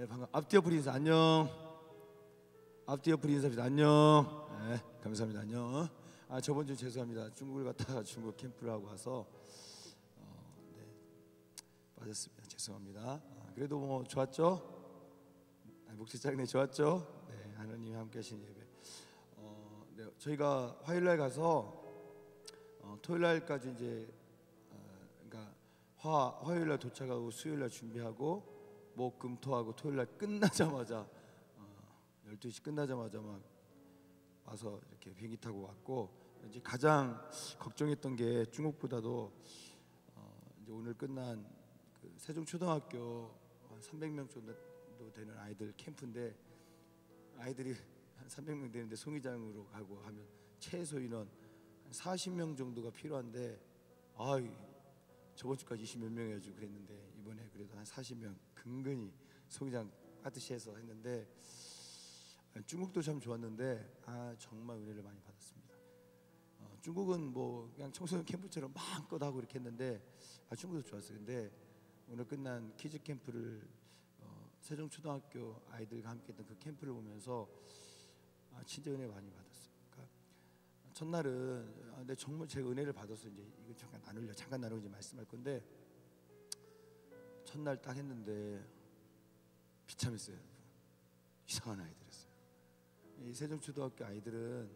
네, 앞뒤 옆으로 인사 안녕. 앞뒤 옆으로 인사합니다. 안녕. 네, 감사합니다. 안녕. 저번 주 죄송합니다. 중국을 갔다가 중국 캠프를 하고 와서 네, 빠졌습니다. 죄송합니다. 그래도 뭐 좋았죠? 목소리 작네. 좋았죠? 네, 하나님이 함께하신 예배. 네, 저희가 화요일날 가서 토요일날까지 이제 그러니까 화요일날 도착하고 수요일날 준비하고 목, 금, 토하고 토요일날 끝나자마자 12시 끝나자마자 막 와서 이렇게 비행기 타고 왔고, 이제 가장 걱정했던 게 중국보다도 이제 오늘 끝난 그 세종초등학교 한 300명 정도 되는 아이들 캠프인데, 아이들이 한 300명 되는데 송이장으로 가고 하면 최소 인원 한 40명 정도가 필요한데, 저번 주까지 20몇 명이어가지고 그랬는데 이번에 그래도 한 40명 근근히 송이장 빠듯이 해서 했는데, 중국도 참 좋았는데 정말 은혜를 많이 받았습니다. 중국은 뭐 그냥 청소년 캠프처럼 마음껏 하고 이렇게 했는데 중국도 좋았어요. 근데 오늘 끝난 키즈 캠프를 세종초등학교 아이들과 함께했던 그 캠프를 보면서 진짜 은혜 많이 받았어요. 그러니까 첫날은 근데 정말 제가 은혜를 받아서 이제 이거 잠깐 나누고 이제 말씀할 건데, 첫날 딱 했는데 비참했어요. 이상한 아이들이었어요. 이 세종초등학교 아이들은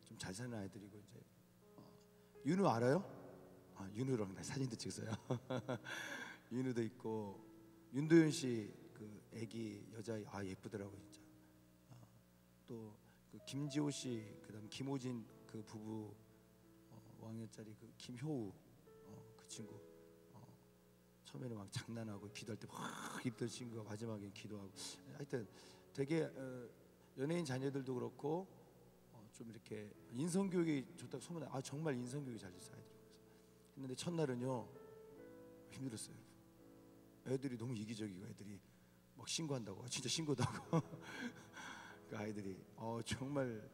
좀 잘 사는 아이들이고, 이제 윤우 알아요? 윤우랑 나 사진도 찍었어요. 윤우도 있고, 윤도현 씨 그 아기 여자아이 예쁘더라고 진짜. 또 그 김지호 씨, 그다음 김호진 그 부부 5학년짜리 그 김효우 그 친구 처음에는 막 장난하고 기도할 때 확 입던 친구가 마지막에 기도하고, 하여튼 되게 연예인 자녀들도 그렇고 좀 이렇게 인성교육이 좋다고 소문나. 정말 인성교육이 잘 됐어요 아이들이. 했는데 첫날은요 힘들었어요. 애들이 너무 이기적이고, 애들이 막 신고한다고, 진짜 신고도 하고 그 아이들이 정말.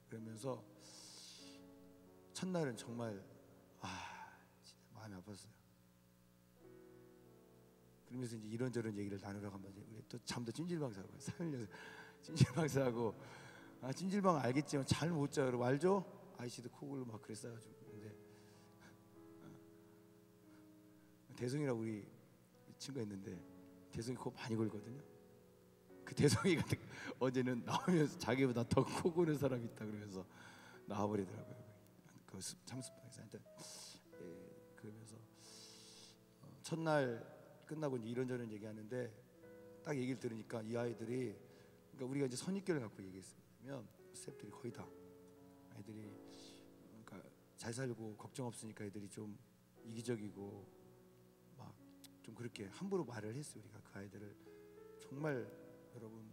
그러면서 첫날은 정말 진짜 마음이 아팠어요. 그러면서 이제 이런저런 얘기를 나누라고 하면 우리 또 잠도 찜질방사하고 찜질방사하고 찜질방 알겠지만 잘 못 자. 그러고 알죠? 아이씨도 코 골고 막 그랬어가지고. 근데 대성이라고 우리 친구가 있는데 대성이 코 많이 골거든요. 그 대성이가 어제는 나오면서 자기보다 더 코 고는 사람이 있다 그러면서 나와버리더라고요. 그 참습방에서. 그러면서 첫날 끝나고 이제 이런저런 얘기하는데 딱 얘기를 들으니까 이 아이들이, 그러니까 우리가 이제 선입견을 갖고 얘기했으면 스태프들이 거의 다 아이들이 그러니까 잘 살고 걱정 없으니까 애들이 좀 이기적이고 막 좀 그렇게 함부로 말을 했어요. 우리가 그 아이들을 정말 여러분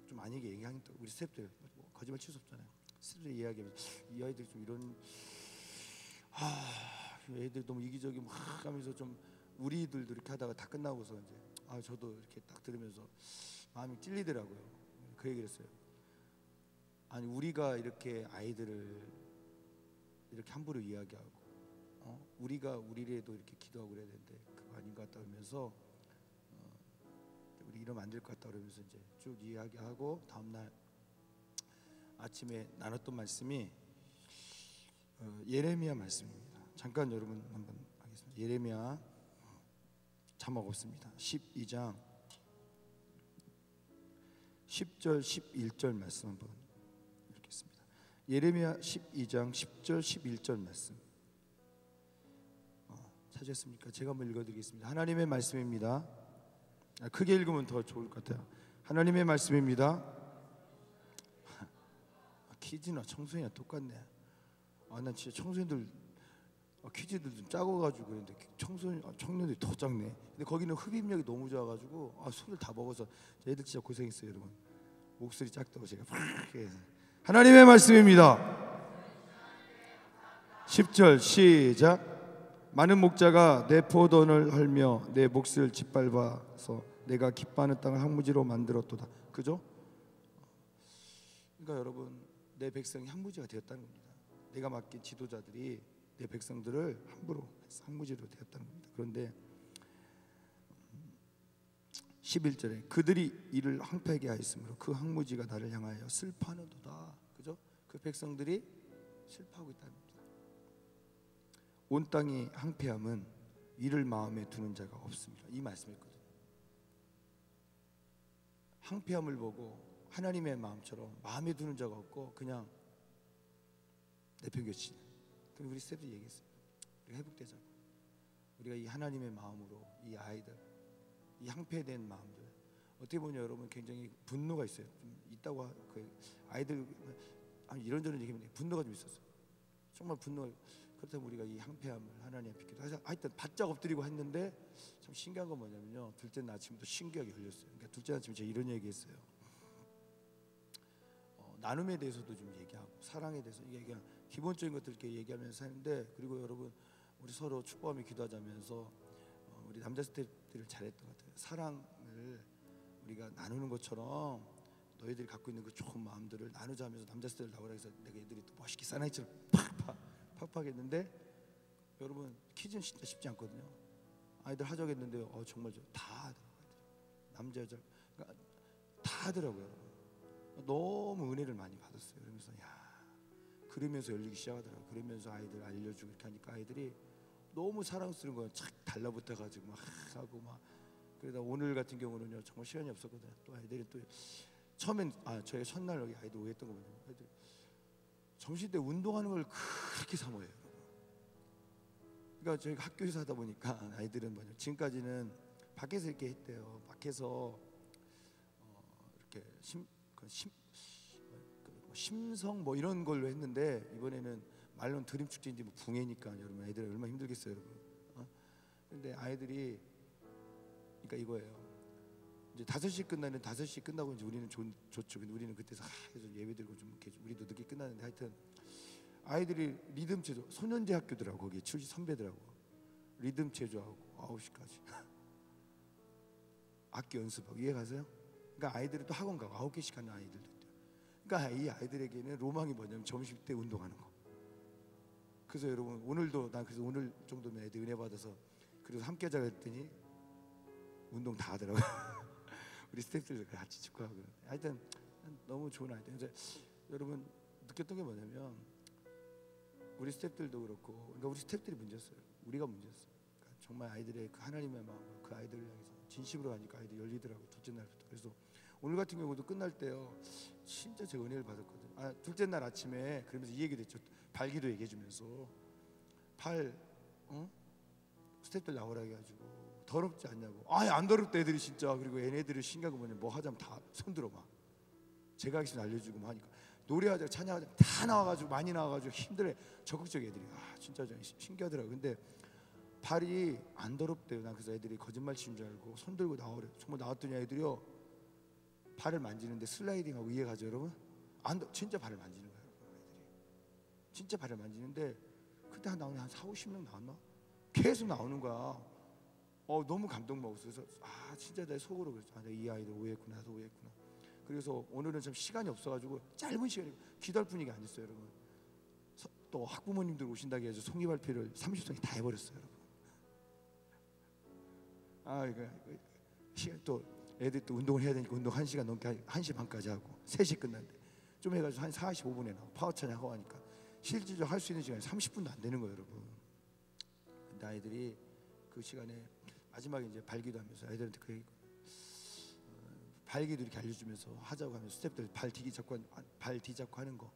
좀 아니게 얘기하니까 우리 스태프들 뭐 거짓말 칠 수 없잖아요. 스태프들이 이야기하면 이 아이들이 좀 이런 애들 너무 이기적이 막 하면서 좀 우리들도 이렇게 하다가 다 끝나고서 이제 저도 이렇게 딱 들으면서 마음이 찔리더라고요. 그 얘기를 했어요. 아니 우리가 이렇게 아이들을 이렇게 함부로 이야기하고 우리가 우리라도 이렇게 기도하고 그래야 되는데 그거 아닌 것 같다 그러면서 우리 이러면 안 될 것 같다 그러면서 이제 쭉 이야기하고, 다음날 아침에 나눴던 말씀이 예레미야 말씀입니다. 잠깐 여러분 한번 하겠습니다. 예레미야 자막 없습니다. 12장 10절 11절 말씀 한번 읽겠습니다. 예레미야 12장 10절 11절 말씀 찾으셨습니까? 제가 한번 읽어드리겠습니다. 하나님의 말씀입니다. 크게 읽으면 더 좋을 것 같아요. 하나님의 말씀입니다. 키즈나 청소년이나 똑같네. 난 진짜 청소년들 퀴즈들 좀 작아가지고 그런데 청년들이 더 작네. 근데 거기는 흡입력이 너무 좋아가지고 술을 다 먹어서 애들 진짜 고생했어요 여러분. 목소리 작다고 제가 하나님의 말씀입니다. 10절 시작. 많은 목자가 내 포도원을 헐며 내 몫을 짓밟아서 내가 기뻐하는 땅을 항무지로 만들었도다. 그죠? 그러니까 여러분 내 백성이 항무지가 되었다는 겁니다. 내가 맡긴 지도자들이 내 백성들을 함부로 항무지로 되었다는 겁니다. 그런데 11절에 그들이 이를 항폐하게 하였으므로 그 항무지가 나를 향하여 슬퍼하는도다. 그죠? 그 백성들이 슬퍼하고 있답니다. 온 땅이 항폐함은 이를 마음에 두는 자가 없습니다. 이 말씀이거든요. 항폐함을 보고 하나님의 마음처럼 마음에 두는 자가 없고 그냥 내팽개치는. 그럼 우리 스태프들이 얘기했어요. 우리가 회복되자고. 우리가 이 하나님의 마음으로 이 아이들, 이 항폐된 마음들, 어떻게 보면 여러분 굉장히 분노가 있어요. 좀 있다고 그 아이들 이런저런 얘기하면 분노가 좀 있었어요. 정말 분노가. 그렇다면 우리가 이 항폐함을 하나님 앞에 기도해서 하여튼 바짝 엎드리고 했는데 참 신기한 건 뭐냐면요, 둘째 날 아침부터 신기하게 열렸어요. 그러니까 둘째 날 아침에 제가 이런 얘기했어요. 나눔에 대해서도 좀 얘기하고 사랑에 대해서 이게 그냥 기본적인 것들 이렇게 얘기하면서 하는데, 그리고 여러분 우리 서로 축복하며 기도하자면서 우리 남자 스태프들을 잘했던 것 같아요. 사랑을 우리가 나누는 것처럼 너희들이 갖고 있는 그 좋은 마음들을 나누자 하면서 남자 스태프들 나오라 해서 내가 애들이 또 멋있게 사나이처럼 팍팍 했는데, 여러분 퀴즈는 진짜 쉽지 않거든요. 아이들 하자겠는데 정말 다 하더라고요. 남자 여자 그러니까 다 하더라고요. 너무 은혜를 많이 받았어요. 그러면서 그러면서 열리기 시작하더라고요. 그러면서 아이들 알려주고 이렇게 하니까 아이들이 너무 사랑스러운 거예요. 착 달라붙어가지고 막 하고 막. 그러다 오늘 같은 경우는요 정말 시간이 없었거든요. 또 아이들이 또 처음엔 저희 첫날 여기 아이들 오해했던 거 뭐냐면, 아이들 점심 때 운동하는 걸 그렇게 사모해요. 그러니까 저희가 학교에서 하다 보니까 아이들은 뭐냐, 지금까지는 밖에서 이렇게 했대요. 밖에서 이렇게 심성 뭐 이런 걸로 했는데, 이번에는 말로는 드림 축제인지 뭐 붕해니까 여러분 애들 얼마나 힘들겠어요, 여러분. 근데 아이들이 그러니까 이거예요. 이제 5시 끝나는 5시 끝나고 이제 우리는 좋죠. 근데 우리는 그때서 해서 예배드리고 좀 이렇게 우리도 늦게 끝나는데, 하여튼 아이들이 리듬 체조, 소년제 학교더라고. 거기 출신 선배들하고 리듬 체조하고 9시까지 악기 연습하고. 이해 가세요? 그러니까 아이들이 또 학원 가고 9개씩 하는 아이들도 있대요. 그러니까 이 아이들에게는 로망이 뭐냐면 점심 때 운동하는 거. 그래서 여러분 오늘도 난 그래서 오늘 정도면 애들 은혜 받아서 그래서 함께 하자 했더니 운동 다 하더라고요. 우리 스태프들도 같이 축구하고. 하여튼 너무 좋은 아이들. 이제 여러분 느꼈던 게 뭐냐면, 우리 스태프들도 그렇고, 그러니까 우리 스태프들이 문제였어요. 우리가 문제였어요. 그러니까 정말 아이들의 그 하나님의 마음으로 그 아이들을 향해서 진심으로 하니까 아이들이 열리더라고요. 둘째 날부터. 그래서 오늘 같은 경우도 끝날 때요 진짜 제가 은혜를 받았거든요. 둘째 날 아침에 그러면서 이 얘기도 했죠. 발기도 얘기해주면서 스태프들 나오라 해가지고 더럽지 않냐고. 안 더럽다 애들이 진짜. 그리고 얘네들이 신기한 거 뭐냐면 뭐 하자면 다 손들어 막 제가 하기는 알려주고 막 하니까, 노래하자 찬양하자 다 나와가지고 많이 나와가지고 힘들어. 적극적 애들이 진짜 신기하더라고. 근데 발이 안 더럽대요. 난 그래서 애들이 거짓말 치는 줄 알고 손 들고 나오래. 정말 나왔더니 애들이요 발을 만지는데 슬라이딩하고. 이해가죠 여러분? 진짜 발을 만지는 거예요. 애들이 진짜 발을 만지는데, 그때 한 4, 50명 나왔나? 계속 나오는 거야. 너무 감동먹었어요. 그래서 진짜 내 속으로 그랬죠. 내가 이 아이들 오해했구나, 나도 오해했구나. 그래서 오늘은 좀 시간이 없어가지고 짧은 시간에 기도할 분위기 아니었어요, 여러분. 또 학부모님들 오신다고 해서 송이 발표를 30송이 다 해버렸어요, 여러분. 이거 시간 또 애들 또 운동을 해야 되니까 운동 1시간 넘게 1시 반까지 하고 3시 끝났는데 좀 해가지고 한 45분에 나와 파워 찬양 하고 하니까 실질적으로 할 수 있는 시간이 30분도 안 되는 거예요, 여러분. 근데 아이들이 그 시간에 마지막에 이제 발기도 하면서 애들한테 그 얘기, 발기도 이렇게 알려주면서 하자고 하면서 스태프들 발 뒤잡고 하는 거,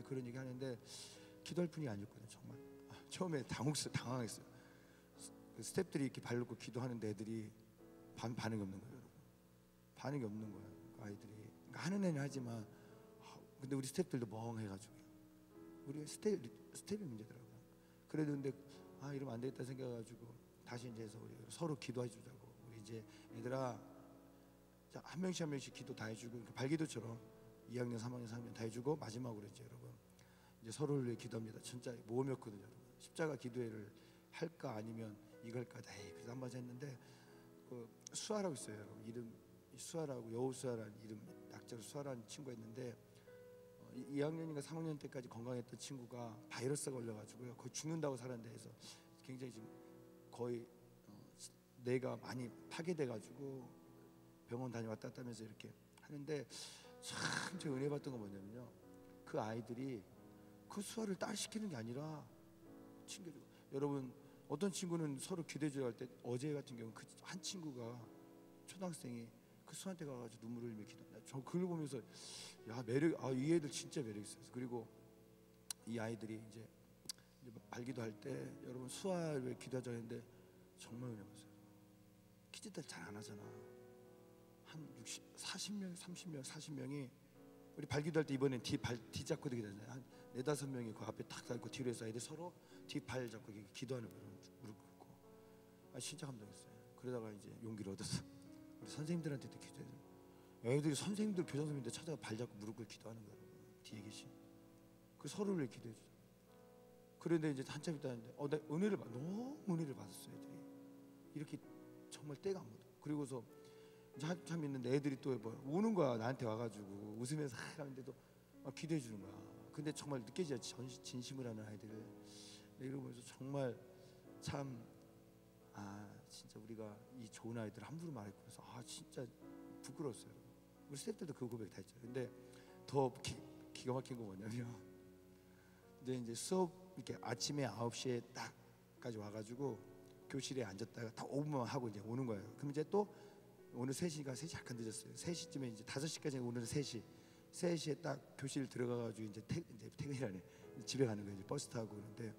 그런 얘기 하는데 기도할 분이 아니었거든요. 정말 처음에 당황했어요. 그 스태프들이 이렇게 발 놓고 기도하는데 애들이 반응이 없는 거예요, 여러분. 반응이 없는 거예요. 그 아이들이. 그러니까 하는 애는 하지만 근데 우리 스태프들도 멍해가지고, 우리 스태프이 문제더라고요. 그래도 근데 이러면 안 되겠다 생각해가지고 다시 이제 해서 우리 서로 기도해 주자고. 우리 이제 얘들아, 자, 한 명씩 기도 다 해주고, 그러니까 발기도처럼 2학년, 3학년, 4학년 다 해주고 마지막으로 이제 여러분 이제 서로를 위해 기도합니다. 진짜 모험이었거든요, 여러분. 십자가 기도회를 할까 아니면 이걸까. 그래서 한번 했는데 그 수아라고 있어요, 여러분. 이름 수아라고, 여우수아라는 이름 약자로 수아라는 친구가 있는데 2학년인가 3학년 때까지 건강했던 친구가 바이러스가 걸려가지고요 거의 죽는다고 살았는데 해서 굉장히 지금 거의 뇌가 많이 파괴돼가지고 병원 다녀왔다 갔다 하면서 이렇게 하는데 참 제가 은혜 받던 건 뭐냐면요, 그 아이들이 그 수화를 딸 시키는 게 아니라 챙겨주고. 여러분, 어떤 친구는 서로 기도해주러 갈 때, 어제 같은 경우는 그 한 친구가 초등학생이 그 수한테 가가지고 눈물을 흘리며 기도. 저 그걸 보면서 야, 매력, 이 애들 진짜 매력 있어요. 그리고 이 아이들이 이제 발기도 할 때 여러분 수화를 기도하자 했는데 정말 은혜 받았어요. 키즈들 잘 안 하잖아. 한 60, 40명, 30명, 40명이 우리 발기도 할 때 이번엔 뒤 잡고 되잖아요. 한 4-5명이 그 앞에 탁 서 있고 뒤로 해서 애들 서로 뒤 발 잡고 기도하는 거예요. 무릎 꿇고. 진짜 감동했어요. 그러다가 이제 용기를 얻어서 우리 선생님들한테도 기도해요. 애들이 선생님들, 교장 선생님들 찾아가 발 잡고 무릎 꿇고 기도하는 거예요. 뒤에 계신 그 서로를 기도해 주죠. 그런데 이제 한참 있다 하는데 나 은혜를 너무 은혜를 받았어요. 애들이 이렇게 정말 때가 안 묻어. 그리고서 이제 한참 있는데 애들이 또 뭐 우는 거야. 나한테 와가지고 웃으면서 하는데도 기도해 주는 거야. 근데 정말 느껴져요. 진심을 하는 아이들을. 이러면서 정말 참 진짜 우리가 이 좋은 아이들 함부로 말했고 그래서 진짜 부끄러웠어요. 우리 스태프들도 그 고백 다 했죠. 근데 더 기가 막힌 거 뭐냐면 이제 수업 이렇게 아침에 9시에 딱까지 와가지고 교실에 앉았다가 다 5분만 하고 이제 오는 거예요. 그럼 이제 또 오늘 3시가 3시 약간 늦었어요. 3시쯤에 이제 5시까지 오늘은 3시에 딱 교실 들어가가지고 이제 퇴근이라네. 집에 가는 거예요. 이제 버스 타고. 그런데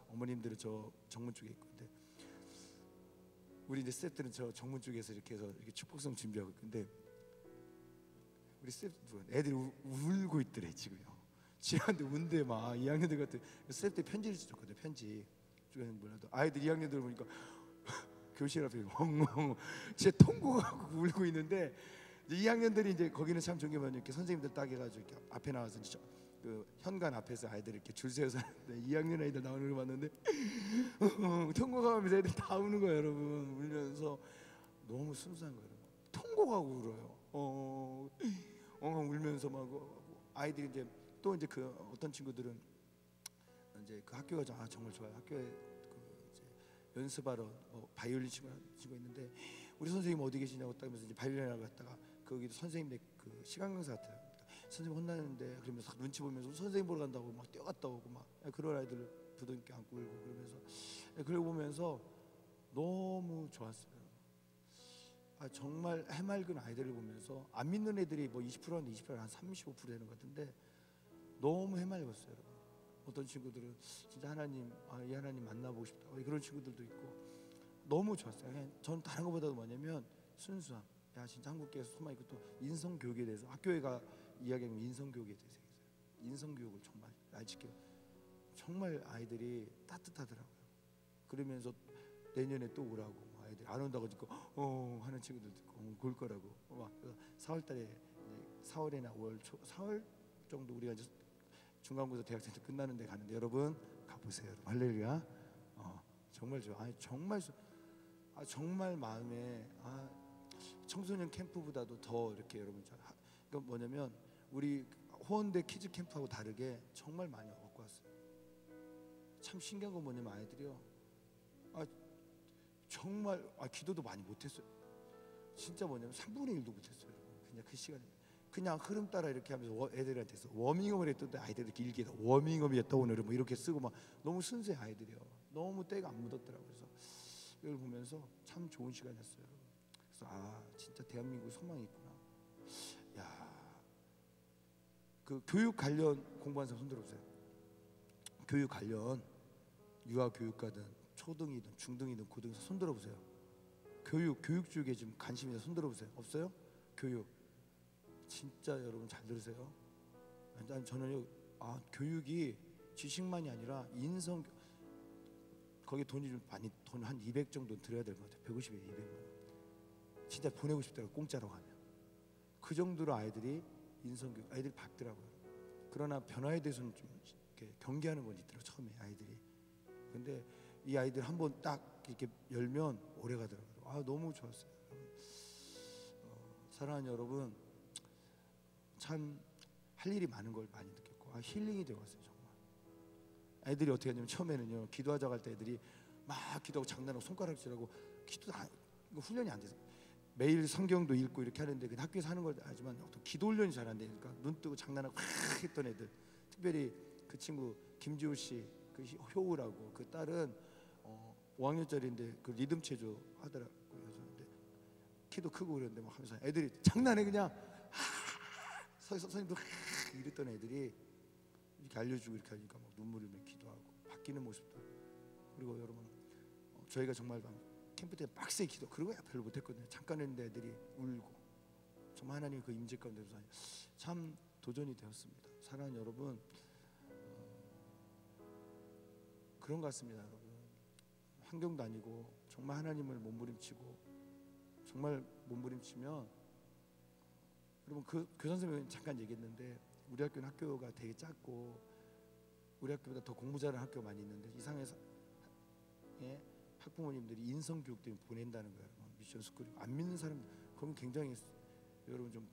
어머님들은 저 정문 쪽에 있고, 근데 우리 이제 스태프들은 저 정문 쪽에서 이렇게 해서 이렇게 축복성 준비하고. 근데 우리 스태프들 애들이 울고 있더래 지금요. 지한테 운대 막 2학년들 같은 스태프들 편지를 줬거든. 편지. 몰라도 아이들 2학년들 보니까 교실 앞에 엉엉 제 통곡하고 울고 있는데 2학년들이 이제 거기는 참 존경하는 이렇게 선생님들 딱 해가지고 이렇게 앞에 나와서 이제 그 현관 앞에서 아이들 이렇게 줄 세워서 하는데 2학년 아이들 나오는 걸 봤는데 통곡하면서 애들 다 우는 거예요. 여러분 울면서 너무 순수한 거예요. 통곡하고 울어요. 엉엉 울면서 막 아이들이 이제 또 이제 그 어떤 친구들은 이제 그 학교가 정말 좋아요. 학교에 그 이제 연습하러 바이올린 친구가 있는데 우리 선생님 어디 계시냐고 따면서 이제 바이올린을 갔다가 거기 선생님의 그 시간 강사 같아요. 선생님 혼나는데 그러면서 눈치 보면서 선생님 보러 간다고 막 뛰어갔다 오고 막 그런 아이들 부둥켜 안고 울고 그러면서 그걸 보면서 너무 좋았어요. 정말 해맑은 아이들을 보면서 안 믿는 애들이 뭐 20%인데 20%한 35% 되는 것 같은데 너무 해맑았어요. 여러분. 어떤 친구들은 진짜 하나님, 이 하나님 만나보고 싶다 그런 친구들도 있고 너무 좋았어요. 그냥 전 다른 것보다도 뭐냐면 순수함. 진짜 한국교회에서 소망 있고 또 인성교육에 대해서 학교회가 이야기하면 인성교육에 대해서 얘기해요. 인성교육을 정말 아이치게 정말 아이들이 따뜻하더라고요. 그러면서 내년에 또 오라고 아이들이 안 온다고 듣고 하는 친구들도 있고 올 거라고 4월달에 4월이나 5월 초 4월 정도 우리가 이제 중간고사 대학생 때 끝나는데 가는데 여러분 가보세요. 여러분. 할렐루야. 정말 좋아. 정말 마음에 청소년 캠프보다도 더 이렇게 여러분 그러니까 뭐냐면 우리 호원대 키즈 캠프하고 다르게 정말 많이 얻고 왔어요. 참 신기한 건 뭐냐면 아이들이요. 정말 기도도 많이 못했어요. 진짜 뭐냐면 3분의 1도 못했어요. 그냥 그 시간에 그냥 흐름 따라 이렇게 하면서 애들한테서 워밍업을 했던데 아이들이 길게 워밍업이었다 오늘은 뭐 이렇게 쓰고 막 너무 순수해 아이들이요. 너무 때가 안 묻었더라고요. 그래서 이걸 보면서 참 좋은 시간이었어요. 그래서 진짜 대한민국 소망이 있구나. 그 교육 관련 공부하는 사람 손 들어보세요. 교육 관련 유아 교육과든 초등이든 중등이든 고등이든 손 들어보세요. 교육 쪽에 좀 관심이 있는 손 들어보세요. 없어요? 교육 진짜 여러분 잘 들으세요. 저는요 교육이 지식만이 아니라 인성 거기 돈이 좀 많이 돈 한 200 정도 들어야 될 것 같아요. 150에 200만 원. 진짜 보내고 싶더라고 공짜로 가면. 그 정도로 아이들이 인성교육 아이들이 받더라고요. 그러나 변화에 대해서는 좀 이렇게 경계하는 건 있더라고요. 처음에 아이들이. 근데 이 아이들 한번 딱 이렇게 열면 오래 가더라고요. 너무 좋았어요. 사랑하는 여러분 참 할 일이 많은 걸 많이 느꼈고 힐링이 되어 왔어요. 정말 애들이 어떻게 하냐면 처음에는요 기도하자고 할 때 애들이 막 기도하고 장난하고 손가락질하고 기도도 훈련이 안 돼서 매일 성경도 읽고 이렇게 하는데 그 학교에서 하는 걸 하지만 어떤 기도 훈련이 잘 안 되니까 눈 뜨고 장난하고 확 했던 애들, 특별히 그 친구 김지호 씨, 그 효우라고 그 딸은 5학년짜리인데 그 리듬 체조 하더라고요. 그래서 키도 크고 그랬는데 막 하면서 애들이 장난해 그냥 선생님도 이랬던 애들이 이렇게 알려주고 이렇게 하니까 막 눈물을 맺기도 하고 바뀌는 모습도. 그리고 여러분 저희가 정말 캠프 때 빡세게 기도, 그러고 별로 못했거든요. 잠깐 했는데 애들이 울고 정말 하나님 그 임재 가운데서 참 도전이 되었습니다. 사랑하는 여러분, 그런 것 같습니다. 여러분 환경도 아니고 정말 하나님을 몸부림치고 정말 몸부림치면, 여러분 그 선생님이 잠깐 얘기했는데 우리 학교는 학교가 되게 작고 우리 학교보다 더 공부 잘하는 학교가 많이 있는데 이상해서 학부모님들이 인성 교육 때문에 보낸다는 거예요. 미션 스쿨 안 믿는 사람 그럼 굉장히 여러분 좀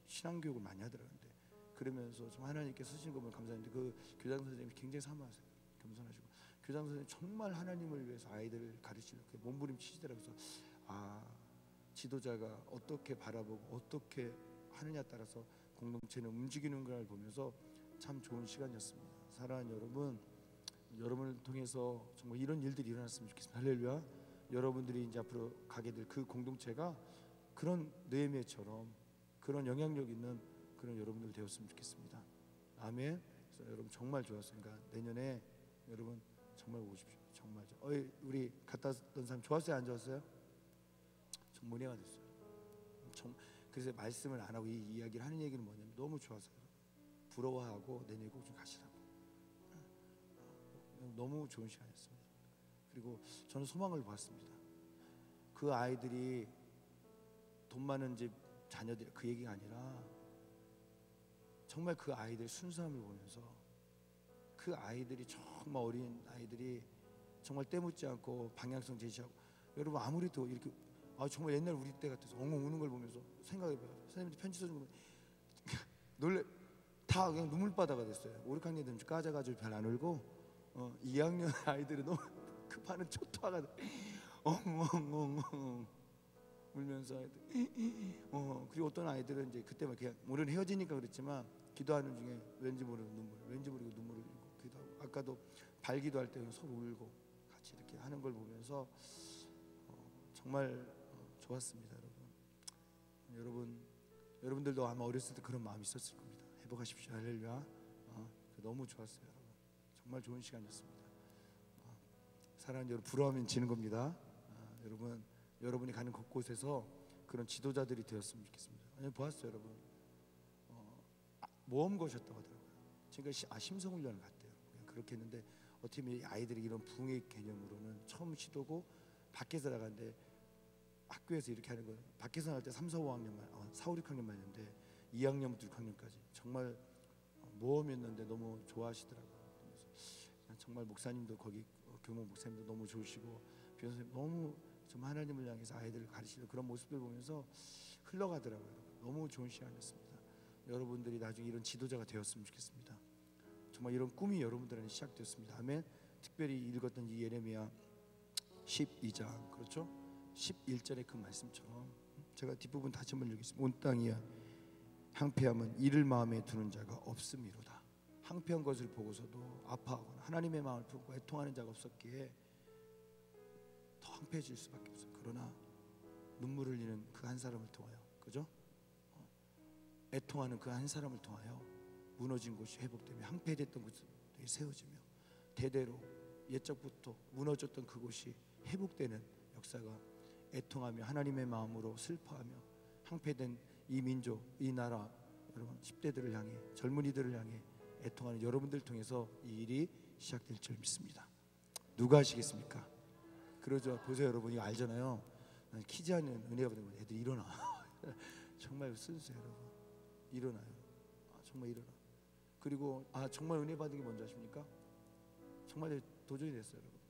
신앙 교육을 많이 하더라고요. 근데 그러면서 좀 하나님께 쓰시는 거 보면 감사한데 그 교장 선생님이 굉장히 사모하세요. 겸손하시고 교장 선생님 정말 하나님을 위해서 아이들을 가르치려고 몸부림치시더라고요. 그래서 지도자가 어떻게 바라보고 어떻게 하느냐에 따라서 공동체는 움직이는 걸 보면서 참 좋은 시간이었습니다. 사랑하는 여러분, 여러분을 통해서 정말 이런 일들이 일어났으면 좋겠습니다. 할렐루야. 여러분들이 이제 앞으로 가게 될 그 공동체가 그런 느헤미야처럼 그런 영향력 있는 그런 여러분들 되었으면 좋겠습니다. 아멘. 그래서 여러분 정말 좋았어요. 그러니까 내년에 여러분 정말 오십시오. 정말 우리 갔다 왔던 사람 좋았어요, 안 좋았어요? 정말 은혜가 됐어요. 그래서 말씀을 안 하고 이 이야기를 하는 얘기는 뭐냐면 너무 좋아서요. 부러워하고 내년에 꼭 좀 가시라고. 너무 좋은 시간이었습니다. 그리고 저는 소망을 보았습니다. 그 아이들이 돈 많은 집 자녀들, 그 얘기가 아니라 정말 그 아이들의 순수함을 보면서 그 아이들이 정말 어린 아이들이 정말 때묻지 않고 방향성 제시하고, 여러분 아무리 또 이렇게 정말 옛날 우리 때 같아서 엉엉 우는 걸 보면서 생각해봐요. 선생님들 편지 써주는 거 놀래 다 그냥 눈물바다가 됐어요. 5, 6학년들은 까져가지고 별 안 울고 2학년 아이들은 너무 급하는 초토화가 엉엉엉엉 울면서 그리고 어떤 아이들은 이제 그때 막 그냥 물론 헤어지니까 그랬지만 기도하는 중에 왠지 모르는 눈물, 왠지 모르게 눈물을 흘리고 기도하고, 아까도 발기도할 때 서로 울고 같이 이렇게 하는 걸 보면서 정말 좋았습니다. 여러분들도 아마 어렸을 때 그런 마음이 있었을 겁니다. 회복하십시오. 할렐루야. 너무 좋았어요. 여러분 정말 좋은 시간이었습니다. 사랑하는 여러분, 부러워하면 지는 겁니다. 여러분이 가는 곳곳에서 그런 지도자들이 되었으면 좋겠습니다. 보았어요. 여러분 모험거셨다고 하더라고요. 제가 심성훈련을 갔대요. 그냥 그렇게 했는데 어떻게 보면 아이들이 이런 부흥의 개념으로는 처음 시도고, 밖에서 나가는데 학교에서 이렇게 하는 건 밖에서 나갈 때 3, 4, 5학년만 4, 5, 6학년만 했는데 2학년부터 6학년까지 정말 모험이었는데 너무 좋아하시더라고요. 그래서 정말 목사님도 거기 교목 목사님도 너무 좋으시고 변호사님 너무 좀 하나님을 향해서 아이들을 가르치는 그런 모습을 보면서 흘러가더라고요. 너무 좋은 시간이었습니다. 여러분들이 나중에 이런 지도자가 되었으면 좋겠습니다. 정말 이런 꿈이 여러분들한테 시작되었습니다. 아멘. 특별히 읽었던 이 예레미야 12장, 그렇죠? 11절의 그 말씀처럼 제가 뒷부분 다시 한번 읽겠습니다. 온 땅이야 항폐함은 이를 마음에 두는 자가 없음이로다. 항폐한 것을 보고서도 아파하거나 하나님의 마음을 품고 애통하는 자가 없었기에 더 항폐해질 수밖에 없어요. 그러나 눈물을 흘리는 그 한 사람을 통하여, 그죠? 애통하는 그 한 사람을 통하여 무너진 곳이 회복되며 항폐됐던 곳이 세워지며 대대로 옛적부터 무너졌던 그곳이 회복되는 역사가, 애통하며 하나님의 마음으로 슬퍼하며 항폐된 이 민족, 이 나라, 여러분 10대들을 향해, 젊은이들을 향해 애통하는 여러분들 통해서 이 일이 시작될 줄 믿습니다. 누가 하시겠습니까? 그러죠. 보세요, 여러분 이거 알잖아요. 키지 않는 은혜가 받는 거예요. 애들 일어나. 정말 순수해요, 여러분. 일어나요. 정말 일어나. 그리고 정말 은혜 받은 게 뭔지 아십니까? 정말 도전이 됐어요, 여러분.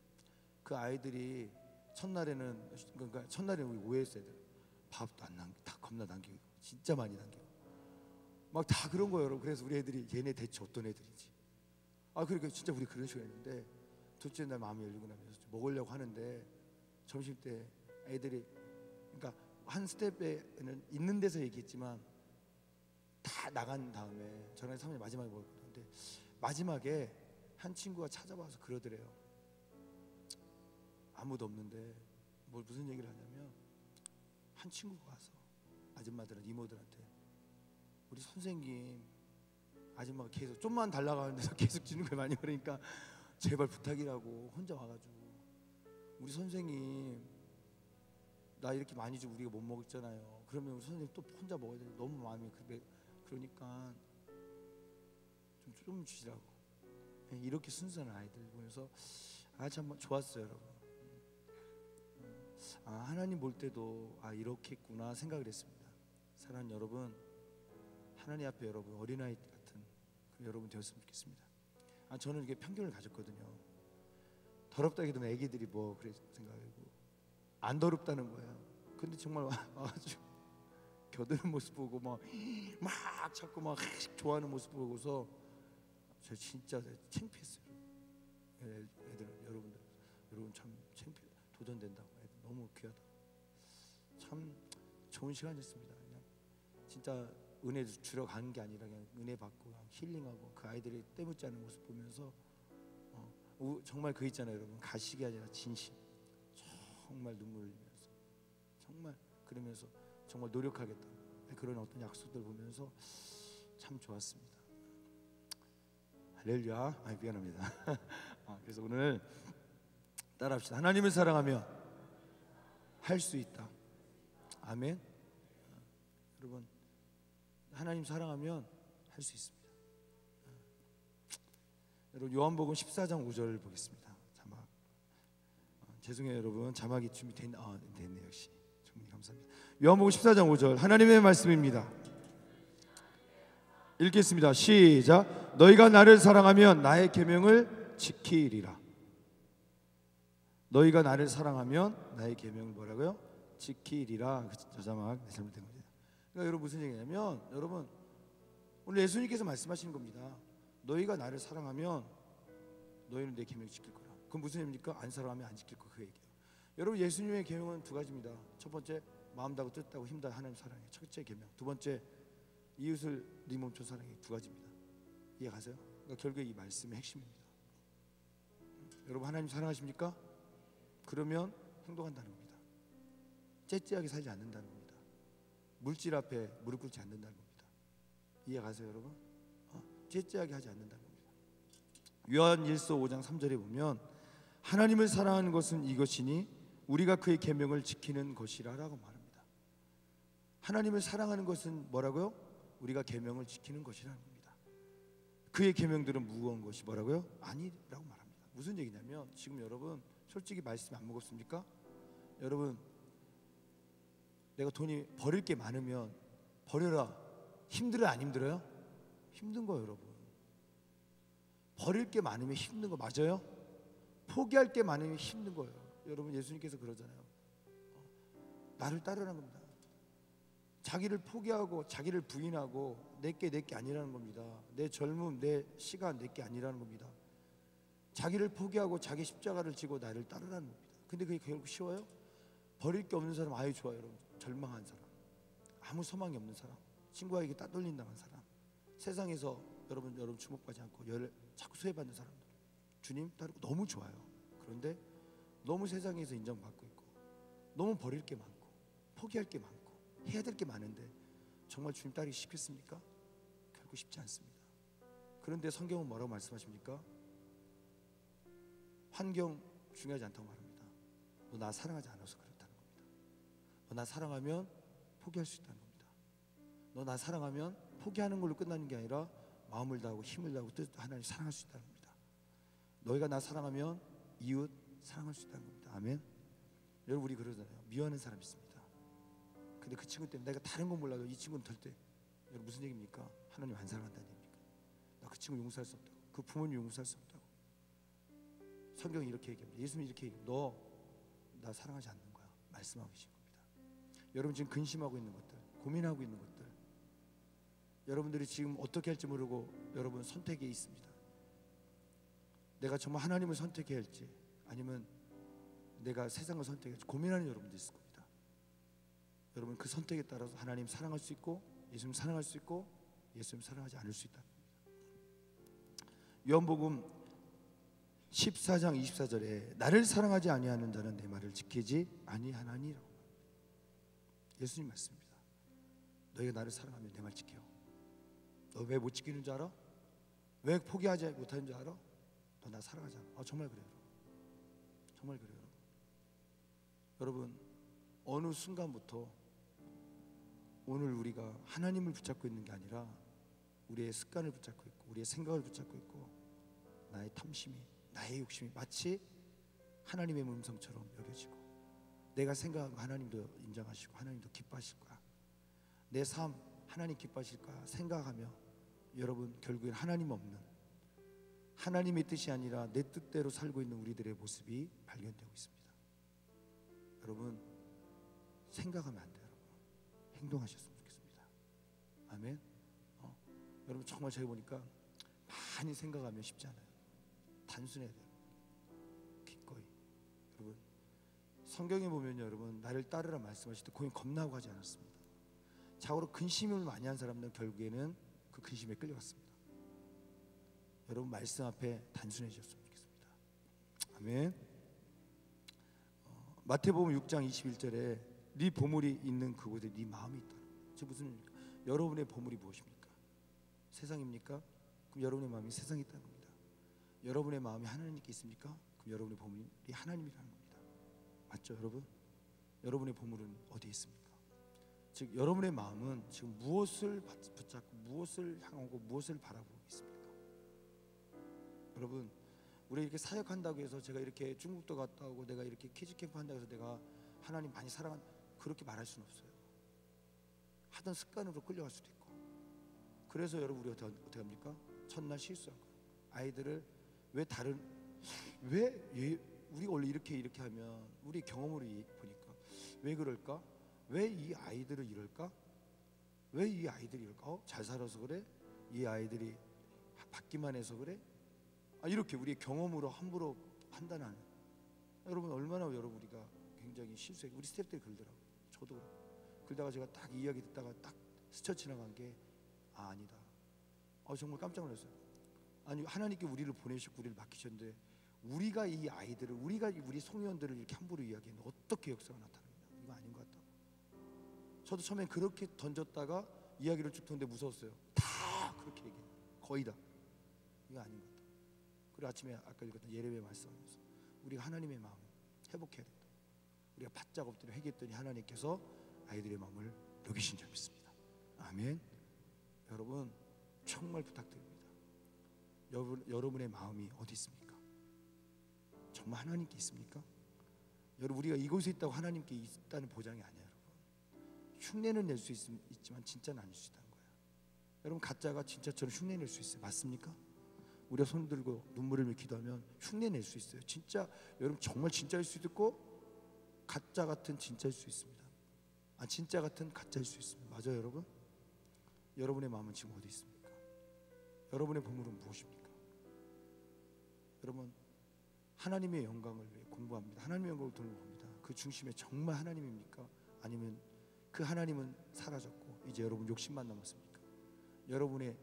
그 아이들이 첫날에는 우리 오해했어요. 밥도 안 남기고 다 겁나 남기고 진짜 많이 남기고 막 다 그런 거예요, 여러분. 그래서 우리 애들이 얘네 대체 어떤 애들인지 그러니까 진짜 우리 그런 식으로 했는데, 둘째 날 마음이 열리고 나면서 먹으려고 하는데 점심 때 애들이, 그러니까 한 스텝에는 있는 데서 얘기했지만 다 나간 다음에 저랑 사모님 마지막에 먹었거든요. 근데 마지막에 한 친구가 찾아와서 그러더래요. 아무도 없는데 무슨 얘기를 하냐면 한 친구가 와서 아줌마들한테 이모들한테 우리 선생님 아줌마가 계속 좀만 달라고 하는데서 계속 주는 걸 많이 그러니까 제발 부탁이라고 혼자 와가지고 우리 선생님 나 이렇게 많이 주고 우리가 못 먹었잖아요. 그러면 우리 선생님 또 혼자 먹어야 돼. 너무 마음이 그러니까 좀 주시라고. 이렇게 순수한 아이들 보면서 참 좋았어요, 여러분. 하나님 볼 때도 이렇게 했구나 생각을 했습니다. 사랑하는 여러분, 하나님 앞에 여러분 어린아이 같은 여러분 되었으면 좋겠습니다. 저는 이게 편견을 가졌거든요. 더럽다 해도 애기들이 뭐 그래 생각하고 안 더럽다는 거야. 근데 정말 와가지고 겨드는 모습 보고 막 자꾸 막 좋아하는 모습 보고서 저 진짜 창피했어요. 애들 여러분 참 창피 도전된다고. 애들 너무 귀하다. 참 좋은 시간이었습니다. 그냥 진짜 은혜 주러 가는 게 아니라 그냥 은혜 받고 그냥 힐링하고 그 아이들이 때묻지 않은 모습 보면서 정말 그 있잖아요, 여러분. 가식이 아니라 진심. 정말 눈물 흘리면서 정말 그러면서 정말 노력하겠다. 그런 어떤 약속들 보면서 참 좋았습니다. 할렐루야. 미안합니다. 그래서 오늘 따라합시다. 하나님을 사랑하면 할 수 있다. 아멘. 여러분 하나님 사랑하면 할 수 있습니다. 여러분 요한복음 14장 5절 보겠습니다. 자막. 죄송해요 여러분. 자막이 준비됐네요. 역시 정말 감사합니다. 요한복음 14장 5절 하나님의 말씀입니다. 읽겠습니다. 시작. 너희가 나를 사랑하면 나의 계명을 지키리라. 너희가 나를 사랑하면 나의 계명을 뭐라고요? 지키리라. 저 자막 잘못된 겁니다. 그러니까 여러분 무슨 얘기냐면 여러분 오늘 예수님께서 말씀하시는 겁니다. 너희가 나를 사랑하면 너희는 내 계명을 지킬 거라. 그건 무슨 의미입니까? 안 사랑하면 안 지킬 거 그 얘기예요. 여러분 예수님의 계명은 두 가지입니다. 첫 번째 마음 다하고 뜻 다하고 힘 다하고 하나님 사랑해. 첫째 계명. 두 번째 이웃을 네 몸처럼 사랑해. 두 가지입니다. 이해 가세요? 그러니까 결국에 이 말씀의 핵심입니다. 여러분 하나님 사랑하십니까? 그러면 행동한다는 겁니다. 째째하게 살지 않는다는 겁니다. 물질 앞에 무릎 꿇지 않는다는 겁니다. 이해 가세요 여러분? 째째하게 하지 않는다는 겁니다. 요한일서 5장 3절에 보면 하나님을 사랑하는 것은 이것이니 우리가 그의 계명을 지키는 것이라라고 말합니다. 하나님을 사랑하는 것은 뭐라고요? 우리가 계명을 지키는 것이라는 겁니다. 그의 계명들은 무거운 것이 뭐라고요? 아니라고 말합니다. 무슨 얘기냐면 지금 여러분 솔직히 말씀 안 무겁습니까? 여러분 내가 돈이 버릴 게 많으면 버려라. 힘들어요 안 힘들어요? 힘든 거예요 여러분. 버릴 게 많으면 힘든 거 맞아요? 포기할 게 많으면 힘든 거예요. 여러분 예수님께서 그러잖아요. 나를 따르라는 겁니다. 자기를 포기하고 자기를 부인하고 내게 아니라는 겁니다. 내 젊음, 내 시간 내게 아니라는 겁니다. 자기를 포기하고 자기 십자가를 지고 나를 따르라는 겁니다. 근데 그게 결국 쉬워요? 버릴 게 없는 사람 아유 좋아요 여러분. 절망한 사람, 아무 소망이 없는 사람, 친구에게 따돌린다는 사람, 세상에서 여러분 주목받지 않고 자꾸 소외받는 사람들 주님 따르고 너무 좋아요. 그런데 너무 세상에서 인정받고 있고 너무 버릴 게 많고 포기할 게 많고 해야 될 게 많은데 정말 주님 따르기 쉽겠습니까? 결국 쉽지 않습니다. 그런데 성경은 뭐라고 말씀하십니까? 환경 중요하지 않다고 말합니다. 너 나 사랑하지 않아서 그렇다는 겁니다. 너 나 사랑하면 포기할 수 있다는 겁니다. 너 나 사랑하면 포기하는 걸로 끝나는 게 아니라 마음을 다하고 힘을 다하고 뜻 하나님 사랑할 수 있다는 겁니다. 너희가 나 사랑하면 이웃 사랑할 수 있다는 겁니다. 아멘. 여러분 우리 그러잖아요. 미워하는 사람 있습니다. 근데 그 친구 때문에 내가 다른 건 몰라도 이 친구는 될 때 여러분 무슨 얘기입니까? 하나님 안 사랑한다는 얘기입니까? 나 그 친구 용서할 수 없다고. 그 부모님 용서할 수 없다고. 성경이 이렇게 얘기합니다. 예수님이 이렇게 얘기합니다. 너 나 사랑하지 않는 거야. 말씀하고 계신 겁니다. 여러분 지금 근심하고 있는 것들, 고민하고 있는 것들, 여러분들이 지금 어떻게 할지 모르고 여러분 선택에 있습니다. 내가 정말 하나님을 선택해야 할지 아니면 내가 세상을 선택할지 고민하는 여러분들 있을 겁니다. 여러분 그 선택에 따라서 하나님 사랑할 수 있고 예수님 사랑할 수 있고 예수님 사랑하지 않을 수 있다. 요한복음 14장 24절에 나를 사랑하지 아니하는 자는 내 말을 지키지 아니하나니라고. 예수님 말씀입니다. 너희가 나를 사랑하면 내 말 지켜. 너 왜 못 지키는 줄 알아? 왜 포기하지 못하는 줄 알아? 너 나 사랑하지 않아. 정말 그래요. 정말 그래요. 여러분 어느 순간부터 오늘 우리가 하나님을 붙잡고 있는 게 아니라 우리의 습관을 붙잡고 있고 우리의 생각을 붙잡고 있고 나의 탐심이 나의 욕심이 마치 하나님의 음성처럼 여겨지고 내가 생각하고 하나님도 인정하시고 하나님도 기뻐하실 거야. 내 삶 하나님 기뻐하실 거야 생각하며 여러분 결국엔 하나님 없는 하나님의 뜻이 아니라 내 뜻대로 살고 있는 우리들의 모습이 발견되고 있습니다. 여러분 생각하면 안 돼요. 여러분 행동하셨으면 좋겠습니다. 아멘. 여러분 정말 제가 보니까 많이 생각하면 쉽지 않아요. 단순해야 돼요. 기꺼이. 여러분 성경에 보면 여러분 나를 따르라 말씀하실 때 거의 겁나고 하지 않았습니다. 자고로 근심을 많이 한 사람들은 결국에는 그 근심에 끌려갔습니다. 여러분 말씀 앞에 단순해지셨으면 좋겠습니다. 아멘. 마태복음 6장 21절에 네 보물이 있는 그곳에 네 마음이 있다. 저 무슨 일입니까? 여러분의 보물이 무엇입니까? 세상입니까? 그럼 여러분의 마음이 세상에 있다는 겁니다. 여러분의 마음이 하나님께 있습니까? 그럼 여러분의 보물이 하나님이라는 겁니다. 맞죠 여러분? 여러분의 보물은 어디에 있습니까? 즉 여러분의 마음은 지금 무엇을 붙잡고 무엇을 향하고 무엇을 바라보고 있습니까? 여러분 우리 이렇게 사역한다고 해서 제가 이렇게 중국도 갔다 오고 내가 이렇게 키즈캠프 한다고 해서 내가 하나님 많이 사랑한 그렇게 말할 수는 없어요. 하던 습관으로 끌려갈 수도 있고. 그래서 여러분 우리 어떻게 합니까? 첫날 실수한 거예요. 아이들을 왜 우리가 원래 이렇게 하면 우리 경험으로 보니까 왜 그럴까? 왜 이 아이들을 이럴까? 왜 이 아이들이 이럴까? 잘 살아서 그래? 이 아이들이 받기만 해서 그래? 이렇게 우리의 경험으로 함부로 판단하는. 여러분 얼마나 여러분 우리가 굉장히 실수해. 우리 스태프들이 그러더라고요. 저도 그렇고. 그러다가 제가 딱 이야기 듣다가 딱 스쳐 지나간 게 아니다. 정말 깜짝 놀랐어요. 아니 하나님께 우리를 보내셨고 우리를 맡기셨는데 우리가 이 아이들을 우리 소년들을 이렇게 함부로 이야기하면 어떻게 역사가 나타납니다. 이거 아닌 것 같다고. 저도 처음엔 그렇게 던졌다가 이야기를 쭉 듣는데 무서웠어요. 다 그렇게 얘기해. 거의 다. 이거 아닌 것 같다. 그리고 아침에 아까 읽었던 예레미야 말씀하면서 우리가 하나님의 마음을 회복해야 된다. 우리가 바짝 엎드려 회개했더니 하나님께서 아이들의 마음을 녹이신 줄 믿습니다. 아멘. 여러분 정말 부탁드립니다. 여러분의 마음이 어디 있습니까? 정말 하나님께 있습니까? 여러분 우리가 이곳에 있다고 하나님께 있다는 보장이 아니에요. 여러분 흉내는 낼 수 있지만 진짜는 아닐 수 있다는 거예요. 여러분 가짜가 진짜처럼 흉내 낼 수 있어요. 맞습니까? 우리가 손 들고 눈물을 흘리며 기도하면 흉내 낼 수 있어요. 진짜 여러분 정말 진짜일 수도 있고 가짜 같은 진짜일 수 있습니다. 진짜 같은 가짜일 수 있습니다. 맞아요 여러분? 여러분의 마음은 지금 어디 있습니까? 여러분의 보물은 무엇입니까? 여러분 하나님의 영광을 위해 공부합니다. 하나님의 영광을 돌려봅니다. 그 중심에 정말 하나님입니까? 아니면 그 하나님은 사라졌고 이제 여러분 욕심만 남았습니까? 여러분의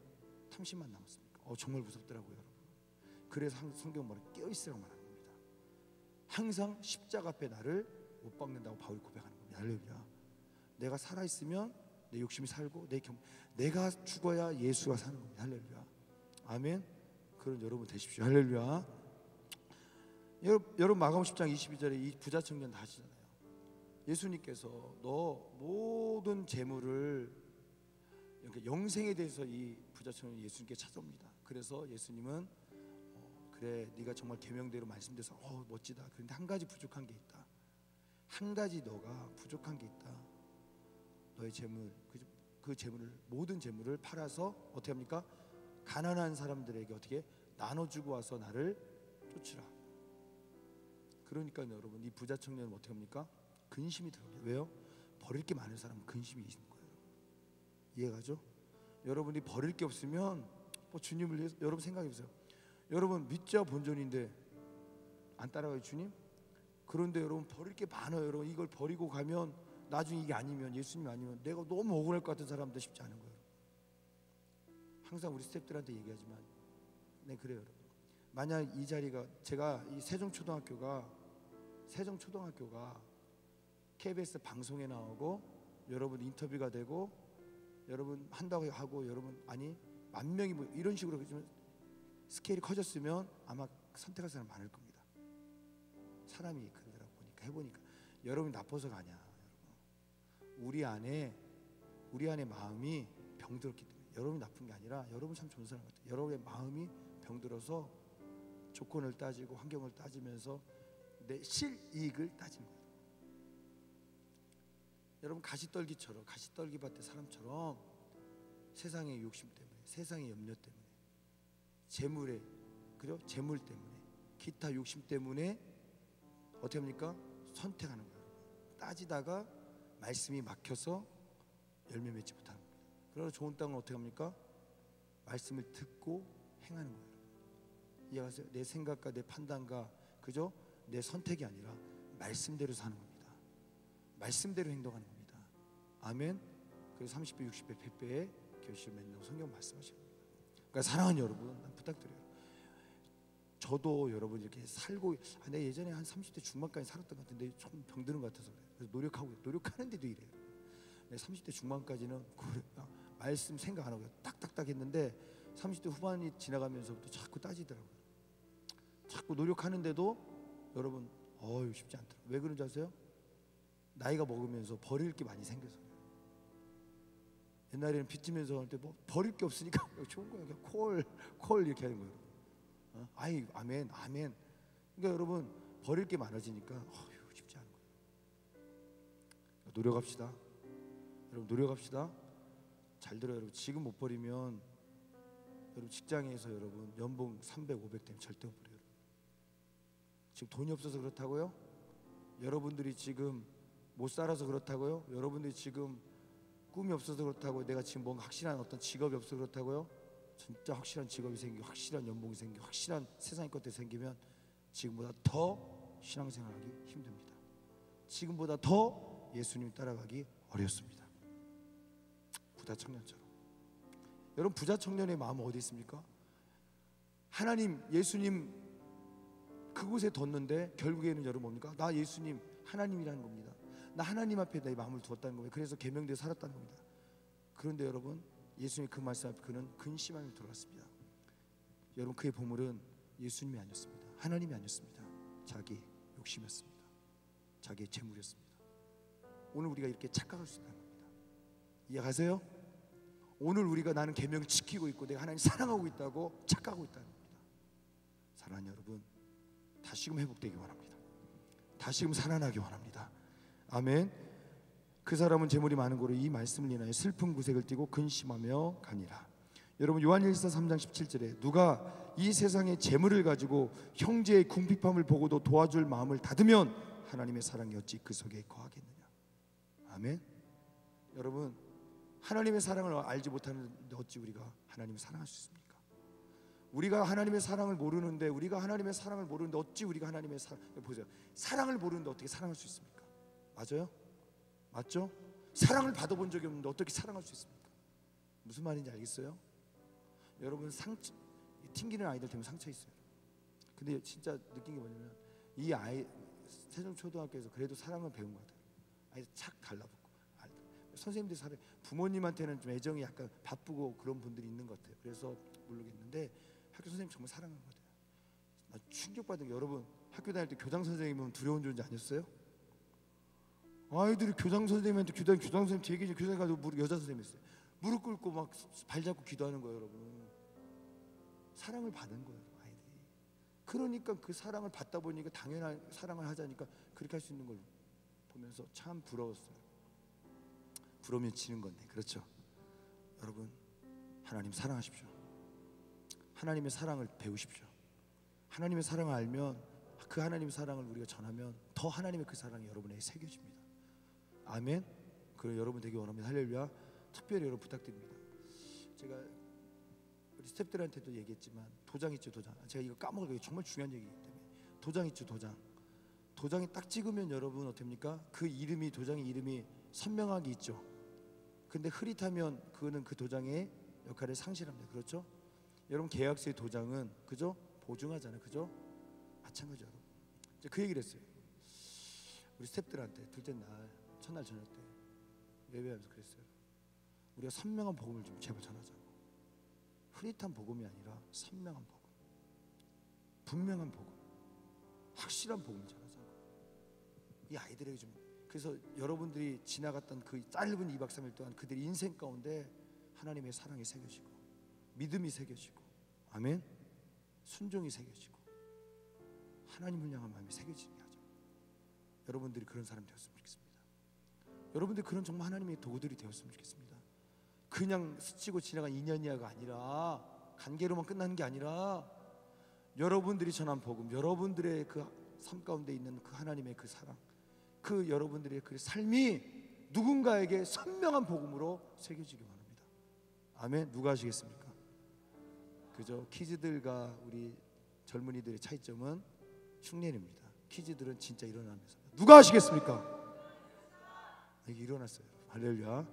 탐심만 남았습니까? 정말 무섭더라고요 여러분. 그래서 성경 말은 깨어있으라고 말하는 겁니다. 항상 십자가 앞에 나를 못 박는다고 바울이 고백하는 겁니다. 할렐루야. 내가 살아있으면 내 욕심이 살고 내가 죽어야 예수가 사는 겁니다. 할렐루야. 아멘. 그런 여러분 되십시오. 할렐루야. 여러분 마가복음 10장 22절에 이 부자 청년 다 하시잖아요. 예수님께서 너 모든 재물을 영생에 대해서 이 부자 청년이 예수님께 찾아옵니다. 그래서 예수님은 그래 네가 정말 계명대로 말씀돼서 멋지다. 그런데 한 가지 부족한 게 있다. 한 가지 너가 부족한 게 있다. 너의 재물 그 재물을 모든 재물을 팔아서 어떻게 합니까? 가난한 사람들에게 어떻게 나눠주고 와서 나를 쫓으라. 그러니까 여러분 이 부자 청년은 어떻게 합니까? 근심이 들어요. 왜요? 버릴 게 많은 사람은 근심이 있는 거예요. 이해가죠? 여러분이 버릴 게 없으면 주님을 위해서 여러분 생각해 보세요. 여러분 믿자 본전인데 안 따라가요 주님? 그런데 여러분 버릴 게 많아요. 여러분 이걸 버리고 가면 나중에 이게 아니면, 예수님 아니면 내가 너무 억울할 것 같은 사람도 쉽지 않은 거예요. 항상 우리 스태프들한테 얘기하지만 네, 그래요 여러분. 만약 이 자리가, 제가 이 세종초등학교가 KBS 방송에 나오고 여러분 인터뷰가 되고 여러분 한다고 하고 여러분 아니 만 명이 뭐 이런 식으로 좀 스케일이 커졌으면 아마 선택할 사람 많을 겁니다. 사람이 그러더라고 보니까, 해보니까 여러분이 나빠서가 아니야. 우리 안에 마음이 병들었기 때문에. 여러분이 나쁜 게 아니라 여러분 참 좋은 사람 같아요. 여러분의 마음이 병들어서 조건을 따지고 환경을 따지면서 내 실이익을 따지는 거예요. 여러분 가시떨기처럼, 가시떨기밭의 사람처럼 세상의 욕심 때문에, 세상의 염려 때문에, 재물에, 그죠? 재물 때문에, 기타 욕심 때문에 어떻게 합니까? 선택하는 거예요. 따지다가 말씀이 막혀서 열매 맺지 못하는 겁니다. 그러나 좋은 땅은 어떻게 합니까? 말씀을 듣고 행하는 거예요. 이해하세요? 내 생각과 내 판단과, 그죠? 내 선택이 아니라 말씀대로 사는 겁니다. 말씀대로 행동하는 겁니다. 아멘. 그래서 30배, 60배, 100배의 결실을 맺는 성경 말씀하시는 겁니다. 그러니까 사랑하는 여러분, 부탁드려요. 저도 여러분 이렇게 살고, 내가 예전에 한 30대 중반까지 살았던 것 같은데 좀 병드는 것 같아서 그래요. 그래서 노력하는데도 이래요. 30대 중반까지는 말씀 생각 안 하고 딱딱딱 했는데 30대 후반이 지나가면서부터 자꾸 따지더라고요. 자꾸 노력하는데도 여러분 쉽지 않더라고요. 왜 그런지 아세요? 나이가 먹으면서 버릴 게 많이 생겨서 그래요. 옛날에는 빚지면서 할 때 뭐 버릴 게 없으니까 좋은 거예요. 그냥 콜 이렇게 하는 거예요. 아이 아멘. 그러니까 여러분 버릴 게 많아지니까 쉽지 않은 거예요. 노력합시다. 여러분 노력합시다. 잘 들어요. 여러분 지금 못 버리면 여러분 직장에서 여러분 연봉 300, 500 되면 절대 못 버려요. 지금 돈이 없어서 그렇다고요? 여러분들이 지금 못 살아서 그렇다고요? 여러분들이 지금 꿈이 없어서 그렇다고요? 내가 지금 뭔가 확실한 어떤 직업이 없어서 그렇다고요? 진짜 확실한 직업이 생기고 확실한 연봉이 생기고 확실한 세상의 것들이 생기면 지금보다 더 신앙생활하기 힘듭니다. 지금보다 더 예수님 따라가기 어렵습니다. 부자 청년처럼. 여러분 부자 청년의 마음은 어디 있습니까? 하나님, 예수님 그곳에 뒀는데 결국에는 여러분 뭡니까? 나 예수님 하나님이라는 겁니다. 나 하나님 앞에 내 마음을 두었다는 겁니다. 그래서 계명대로 살았다는 겁니다. 그런데 여러분 예수님 그 말씀 앞에 그는 근심함에 들어갔습니다. 여러분 그의 보물은 예수님이 아니었습니다. 하나님이 아니었습니다. 자기 욕심이었습니다. 자기의 재물이었습니다. 오늘 우리가 이렇게 착각할 수 있다는 겁니다. 이해가세요? 오늘 우리가 나는 계명을 지키고 있고 내가 하나님 사랑하고 있다고 착각하고 있다는 겁니다. 사랑하는 여러분, 다시금 회복되기 원합니다. 다시금 살아나기 원합니다. 아멘. 그 사람은 재물이 많은 고로 이 말씀을 인하여 슬픈 구색을 띠고 근심하며 가니라. 여러분 요한일서 3장 17절에 누가 이 세상의 재물을 가지고 형제의 궁핍함을 보고도 도와줄 마음을 닫으면 하나님의 사랑이 어찌 그 속에 거하겠느냐. 아멘. 여러분 하나님의 사랑을 알지 못하는데 어찌 우리가 하나님을 사랑할 수 있습니까? 우리가 하나님의 사랑을 모르는데 어찌 우리가 하나님의 보세요. 사랑을 모르는데 어떻게 사랑할 수 있습니까? 맞아요? 맞죠? 사랑을 받아본 적이 없는데 어떻게 사랑할 수 있습니까? 무슨 말인지 알겠어요? 여러분 튕기는 아이들 때문에 상처 있어요. 근데 진짜 느낀 게 뭐냐면 이 아이 세종초등학교에서 그래도 사랑을 배운 것 같아요. 아이 착 달라붙고 선생님들 사랑, 부모님한테는 좀 애정이 약간 바쁘고 그런 분들이 있는 것 같아요. 그래서 모르겠는데 학교 선생님 정말 사랑하는 것 같아요. 나 충격받은 게 여러분 학교 다닐 때 교장 선생님은 두려운 존재 아니었어요? 아이들이 교장 선생님한테 교장 선생님 되게 교장 가지고 여자 선생님이었어요. 무릎 꿇고 막 발 잡고 기도하는 거예요. 여러분 사랑을 받은 거예요 아이들이. 그러니까 그 사랑을 받다 보니까 당연한 사랑을 하자니까 그렇게 할 수 있는 걸 보면서 참 부러웠어요. 부러우면 지는 건데 그렇죠? 여러분 하나님 사랑하십시오. 하나님의 사랑을 배우십시오. 하나님의 사랑을 알면 그 하나님의 사랑을 우리가 전하면 더 하나님의 그 사랑이 여러분에게 새겨집니다. 아멘. 그럼 여러분 되기 원합니다. 할렐루야. 특별히 여러분 부탁드립니다. 제가 우리 스태프들한테도 얘기했지만 도장 있죠. 도장. 제가 이거 까먹어요. 정말 중요한 얘기이기 때문에 도장 있죠. 도장이 딱 찍으면 여러분 어떻습니까? 그 이름이 도장의 이름이 선명하게 있죠. 근데 흐릿하면 그거는 그 도장의 역할을 상실합니다. 그렇죠? 여러분 계약서의 도장은 그죠? 보증하잖아요. 그죠? 마찬가지죠. 이제 그 얘기를 했어요. 우리 스태프들한테 둘째 날 첫날 저녁 때 예배하면서 그랬어요. 우리가 선명한 복음을 좀 제발 전하자고. 흐릿한 복음이 아니라 선명한 복음, 분명한 복음, 확실한 복음을 전하자고. 이 아이들에게 좀. 그래서 여러분들이 지나갔던 그 짧은 2박 3일 동안 그들의 인생 가운데 하나님의 사랑이 새겨지고 믿음이 새겨지고 아멘, 순종이 새겨지고 하나님을 향한 마음이 새겨지게 하죠. 여러분들이 그런 사람이 되었으면 좋겠습니다. 여러분들이 그런 정말 하나님의 도구들이 되었으면 좋겠습니다. 그냥 스치고 지나간 인연이야가 아니라, 관계로만 끝나는 게 아니라 여러분들이 전한 복음, 여러분들의 그 삶 가운데 있는 그 하나님의 그 사랑, 그 여러분들의 그 삶이 누군가에게 선명한 복음으로 새겨지기 원합니다. 아멘. 누가 하시겠습니까? 그죠? 키즈들과 우리 젊은이들의 차이점은 흉내냅니다. 키즈들은 진짜 일어나면서. 누가 하시겠습니까? 이게 일어났어요. 할렐루야.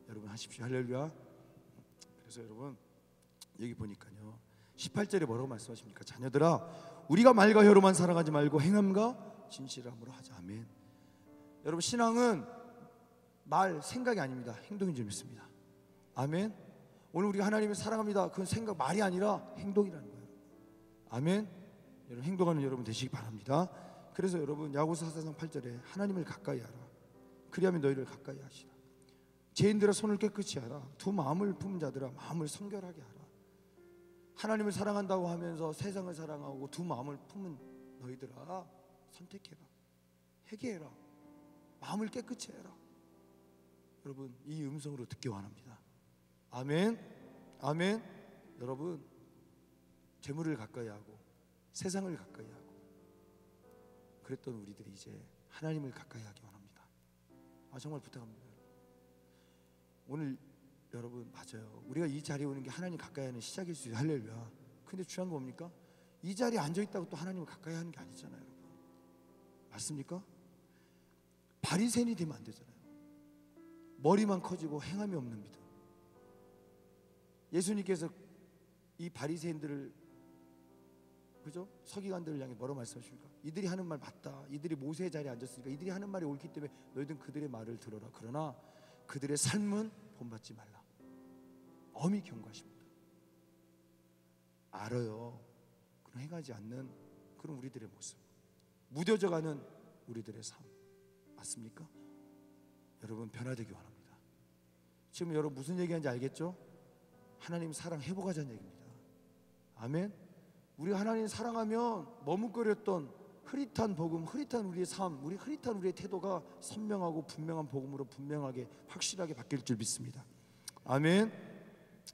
여러분 하십시오. 할렐루야. 그래서 여러분 여기 보니까요 18절에 뭐라고 말씀하십니까? 자녀들아 우리가 말과 혀로만 사랑하지 말고 행함과 진실함으로 하자. 아멘. 여러분 신앙은 말, 생각이 아닙니다. 행동인 줄 믿습니다. 아멘. 오늘 우리가 하나님을 사랑합니다. 그건 생각, 말이 아니라 행동이라는 거예요. 아멘. 여러분 행동하는 여러분 되시기 바랍니다. 그래서 여러분 야고보서 4장 8절에 하나님을 가까이 하라. 그리하면 너희를 가까이 하시라. 죄인들아 손을 깨끗이 하라. 두 마음을 품은 자들아 마음을 성결하게 하라. 하나님을 사랑한다고 하면서 세상을 사랑하고 두 마음을 품은 너희들아 선택해라. 회개해라. 마음을 깨끗이 해라. 여러분 이 음성으로 듣기 원합니다. 아멘. 아멘. 여러분 재물을 가까이 하고 세상을 가까이 하고 그랬던 우리들이 이제 하나님을 가까이 하기 원합니다. 정말 부탁합니다. 오늘 여러분 맞아요. 우리가 이 자리에 오는 게 하나님 가까이 하는 시작일 수 있어요. 할렐루야. 근데 중요한 거 뭡니까? 이 자리에 앉아있다고 또 하나님을 가까이 하는 게 아니잖아요. 여러분 맞습니까? 바리새인이 되면 안 되잖아요. 머리만 커지고 행함이 없는 믿음. 예수님께서 이 바리새인들을 그죠? 서기관들을 향해 뭐라고 말씀하십니까? 이들이 하는 말 맞다. 이들이 모세의 자리에 앉았으니까 이들이 하는 말이 옳기 때문에 너희들은 그들의 말을 들어라. 그러나 그들의 삶은 본받지 말라. 엄히 경고하십니다. 알아요. 그런 행하지 않는 그런 우리들의 모습, 무뎌져가는 우리들의 삶 맞습니까? 여러분 변화되기 원합니다. 지금 여러분 무슨 얘기하는지 알겠죠? 하나님 사랑 회복하자는 얘기입니다. 아멘. 우리가 하나님 사랑하면 머뭇거렸던 흐릿한 복음, 흐릿한 우리의 삶, 흐릿한 우리의 태도가 선명하고 분명한 복음으로 분명하게 확실하게 바뀔 줄 믿습니다. 아멘.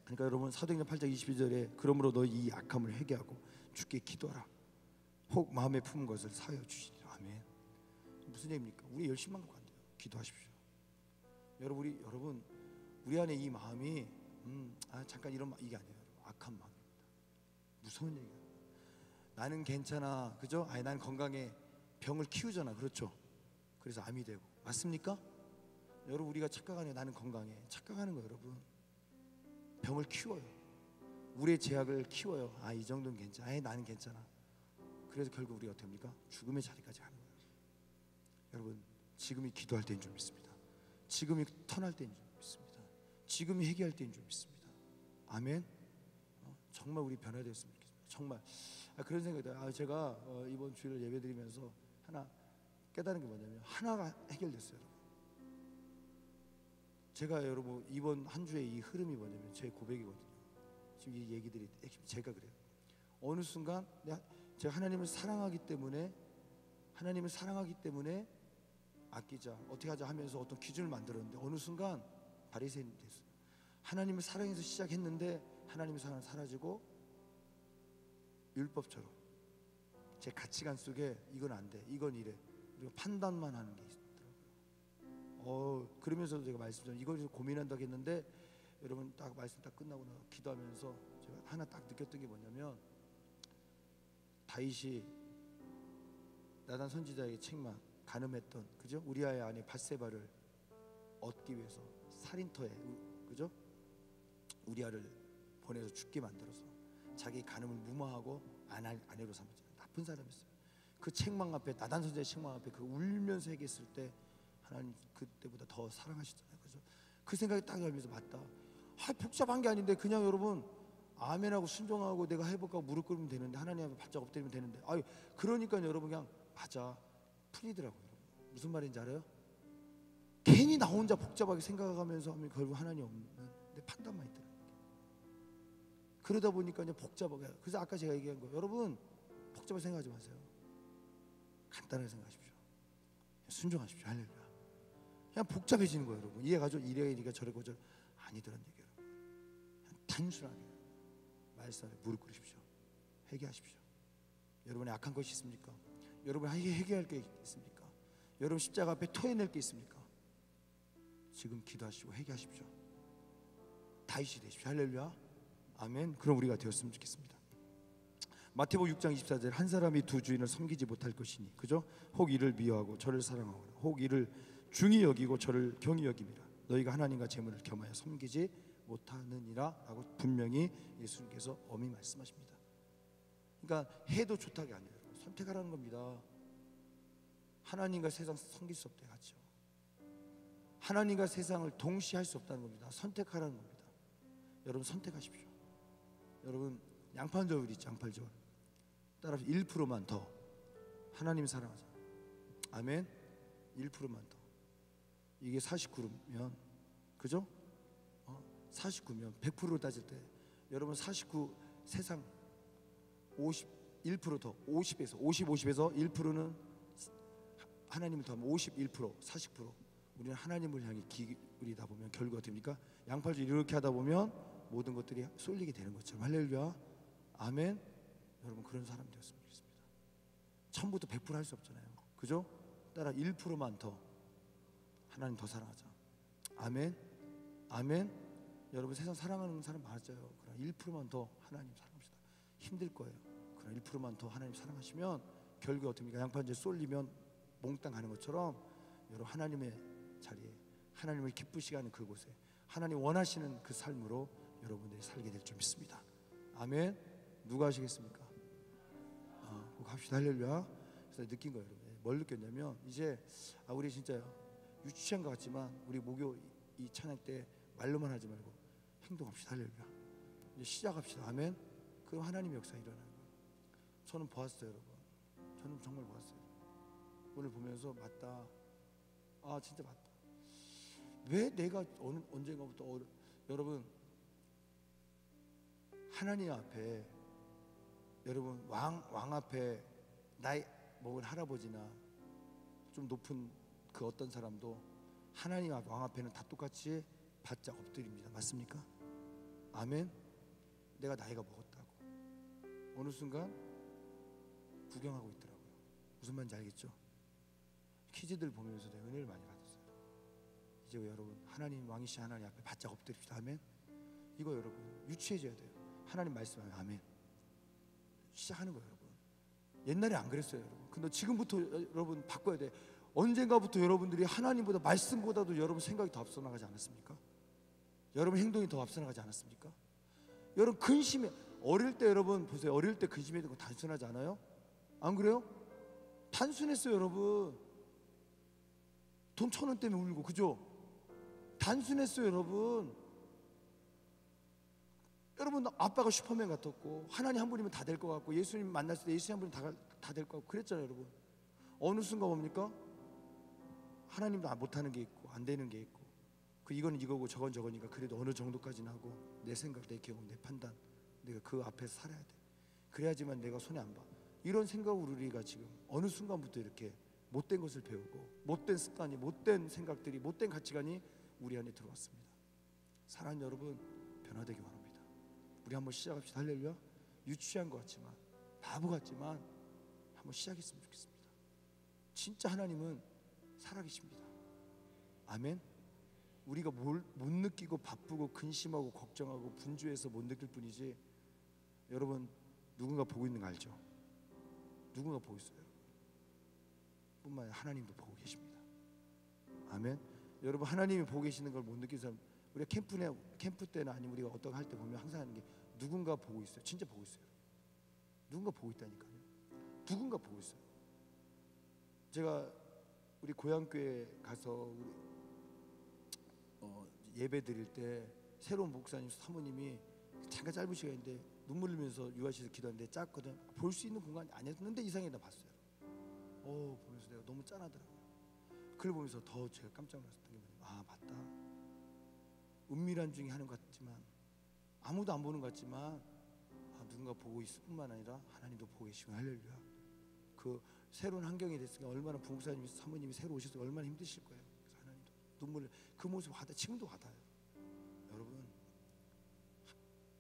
그러니까 여러분 사도행전 8장 22절에 그러므로 너희 이 악함을 회개하고 주께 기도하라. 혹 마음에 품은 것을 사하여 주시리라. 아멘. 무슨 얘기입니까? 우리 열심만 갖고 안 돼요. 기도하십시오. 여러분 우리 안에 이 마음이 잠깐 이런 이게 아니에요. 악한 마음입니다. 무서운 얘기예요. 나는 괜찮아, 그죠? 난 건강해. 병을 키우잖아, 그렇죠? 그래서 암이 되고 맞습니까? 여러분 우리가 착각하는 나는 건강해 착각하는 거예요. 여러분 병을 키워요. 우리의 제약을 키워요. 이 정도는 괜찮아. 나는 괜찮아. 그래서 결국 우리가 어떻게 합니까? 죽음의 자리까지 가는 거예요. 여러분 지금이 기도할 때인 줄 믿습니다. 지금이 턴할 때인 줄 믿습니다. 지금이 회개할 때인 줄 믿습니다. 아멘. 정말 우리 변화되었으면 좋겠습니다. 정말 그런 생각이 들어요. 제가 이번 주일 예배드리면서 하나 깨달은 게 뭐냐면 하나가 해결됐어요. 제가 여러분 이번 한 주의 이 흐름이 뭐냐면 제 고백이거든요. 지금 이 얘기들이 제가 그래요. 어느 순간 제가 하나님을 사랑하기 때문에 아끼자 어떻게 하자 하면서 어떤 기준을 만들었는데 어느 순간 바리새인이 됐어요. 하나님을 사랑해서 시작했는데 하나님의 사랑은 사라지고 율법처럼 제 가치관 속에 이건 안 돼, 이건 이래, 그리고 판단만 하는 게 있더라고요. 그러면서도 제가 말씀드린 이걸 고민한다고 했는데 여러분 딱 말씀 딱 끝나고 나서 기도하면서 제가 하나 딱 느꼈던 게 뭐냐면 다윗이 나단 선지자의 책망 가늠했던 그죠? 우리아의 아내 밧세바를 얻기 위해서 살인터에, 그죠? 우리아를 보내서 죽게 만들어서 자기 간음을 무마하고 아내로 삼았잖아요. 나쁜 사람이었어요. 그 책망 앞에, 나단 선생의 책망 앞에 그 울면서 얘기했을 때 하나님 그때보다 더 사랑하시잖아요. 그래서 그 생각이 딱 열면서 맞다. 복잡한 게 아닌데 그냥 여러분 아멘하고 순종하고 내가 해볼까 무릎 꿇으면 되는데, 하나님 앞에 바짝 엎드리면 되는데, 그러니까 여러분 그냥 맞아 풀리더라고요. 무슨 말인지 알아요? 괜히 나 혼자 복잡하게 생각하면서 하면 결국 하나님 없는 내 판단만 있더라고요. 그러다 보니까 이제 복잡하게. 그래서 아까 제가 얘기한 거, 여러분 복잡하게 생각하지 마세요. 간단하게 생각하십시오. 순종하십시오. 할렐루야. 그냥 복잡해지는 거예요, 여러분. 이해가죠? 이래니까 저래고 저 아니더란 얘기예요. 그냥 단순하게 말씀에 무릎 꿇으십시오. 회개하십시오. 여러분의 악한 것이 있습니까? 여러분 회개할 게 있습니까? 여러분 십자가 앞에 토해낼 게 있습니까? 지금 기도하시고 회개하십시오. 다윗이 되십시오. 할렐루야. 아멘. 그럼 우리가 되었으면 좋겠습니다. 마태복음 6장 24절, 한 사람이 두 주인을 섬기지 못할 것이니, 그죠? 혹 이를 미워하고 저를 사랑하거나 혹 이를 중히 여기고 저를 경히 여김이라. 너희가 하나님과 재물을 겸하여 섬기지 못하느니라 라고 분명히 예수님께서 엄히 말씀하십니다. 그러니까 해도 좋다가 아니에요. 선택하라는 겁니다. 하나님과 세상 섬길 수 없대 같죠. 하나님과 세상을 동시에 할 수 없다는 겁니다. 선택하라는 겁니다. 여러분 선택하십시오. 여러분 양팔절 있죠. 양팔절 따라서 1%만 더 하나님 사랑하자. 아멘. 1%만 더. 이게 49면 그죠? 49면 100%로 따질 때 여러분 49 세상 51% 더 50에서 50에서 1%는 하나님을 더하면 51% 40%. 우리는 하나님을 향해 기울이다 보면 결과가 됩니까? 양팔절 이렇게 하다 보면 모든 것들이 쏠리게 되는 것처럼. 할렐루야. 아멘. 여러분 그런 사람 되었으면 좋겠습니다. 처음부터 100% 할 수 없잖아요. 그죠? 따라 1%만 더 하나님 더 사랑하자. 아멘. 아멘. 여러분 세상 사랑하는 사람 많았어요. 그러나 1%만 더 하나님 사랑합시다. 힘들 거예요. 그러나 1%만 더 하나님 사랑하시면 결국 어떻습니까? 양팔절 쏠리면 몽땅 가는 것처럼 여러분 하나님의 자리에, 하나님을 기쁘시게 하는 그곳에, 하나님 원하시는 그 삶으로 여러분들이 살게 될 줄 믿습니다. 아멘. 누가 하시겠습니까? 꼭 합시다. 할렐루야. 그래서 느낀 거예요, 여러분. 뭘 느꼈냐면 이제 우리 진짜요 유치한 것 같지만 우리 목요 이 찬양 때 말로만 하지 말고 행동합시다. 할렐루야. 이제 시작합시다. 아멘. 그럼 하나님의 역사 일어나는 거예요. 저는 보았어요, 여러분. 저는 정말 보았어요. 오늘 보면서 맞다. 진짜 맞다. 왜 내가 언젠가부터 여러분 하나님 앞에, 여러분 왕 앞에 나이 먹은 할아버지나 좀 높은 그 어떤 사람도 하나님 왕 앞에는 다 똑같이 바짝 엎드립니다. 맞습니까? 아멘. 내가 나이가 먹었다고 어느 순간 구경하고 있더라고요. 무슨 말인지 알겠죠? 키즈들 보면서 내가 은혜를 많이 받았어요. 이제 여러분 하나님 왕이신 하나님 앞에 바짝 엎드립시다. 아멘. 이거 여러분 유치해져야 돼요. 하나님 말씀하면 아멘. 시작하는 거예요, 여러분. 옛날에 안 그랬어요, 여러분. 근데 지금부터 여러분 바꿔야 돼. 언젠가부터 여러분들이 하나님보다 말씀보다도 여러분 생각이 더 앞서 나가지 않았습니까? 여러분 행동이 더 앞서 나가지 않았습니까? 여러분 근심해. 어릴 때 여러분 보세요. 어릴 때 근심해야 되고 단순하지 않아요? 안 그래요? 단순했어요, 여러분. 돈 1,000원 때문에 울고, 그죠? 단순했어요, 여러분. 여러분 아빠가 슈퍼맨 같았고 하나님 한 분이면 다 될 것 같고 예수님 만났을 때 예수님 한 분이 다 될 것 같고 그랬잖아요, 여러분. 어느 순간 뭡니까? 하나님도 못하는 게 있고 안 되는 게 있고 이거는 이거고 저건 저거니까 그래도 어느 정도까지는 하고 내 생각, 내 경험, 내 판단, 내가 그 앞에서 살아야 돼. 그래야지만 내가 손해 안 봐. 이런 생각으로 우리가 지금 어느 순간부터 이렇게 못된 것을 배우고 못된 습관이, 못된 생각들이, 못된 가치관이 우리 안에 들어왔습니다. 사랑하는 여러분 변화되기 원합니다. 우리 한번 시작합시다. 할렐루야. 유치한 것 같지만 바보 같지만 한번 시작했으면 좋겠습니다. 진짜 하나님은 살아계십니다. 아멘. 우리가 못 느끼고 바쁘고 근심하고 걱정하고 분주해서 못 느낄 뿐이지 여러분 누군가 보고 있는 거 알죠? 누군가 보고 있어요. 뿐만 아니라 하나님도 보고 계십니다. 아멘. 여러분 하나님이 보고 계시는 걸 못 느끼는 사람, 우리가 캠프 때나 아니면 우리가 어떤 할 때 보면 항상 하는 게 누군가 보고 있어요. 진짜 보고 있어요. 누군가 보고 있다니까요. 누군가 보고 있어요. 제가 우리 고향교회 가서 예배 드릴 때 새로운 목사님 사모님이 잠깐 짧은 시간인데 눈물 흘리면서 유아실에서 기도하는데 작거든. 볼 수 있는 공간이 아니었는데 이상하게 나 봤어요. 보면서 내가 너무 짠하더라고요. 그걸 보면서 더 제가 깜짝 놀랐던 게 뭐냐면, 아 맞다. 은밀한 중에 하는 것 같지만, 아무도 안 보는 것 같지만 누군가 보고 있을 뿐만 아니라 하나님도 보고 계시면 할렐루야. 그 새로운 환경이 됐으니까 얼마나 부목사님이 사모님이 새로 오셔서 얼마나 힘드실 거예요. 그래서 하나님도 눈물을 그 모습 받아, 지금도 받아요. 여러분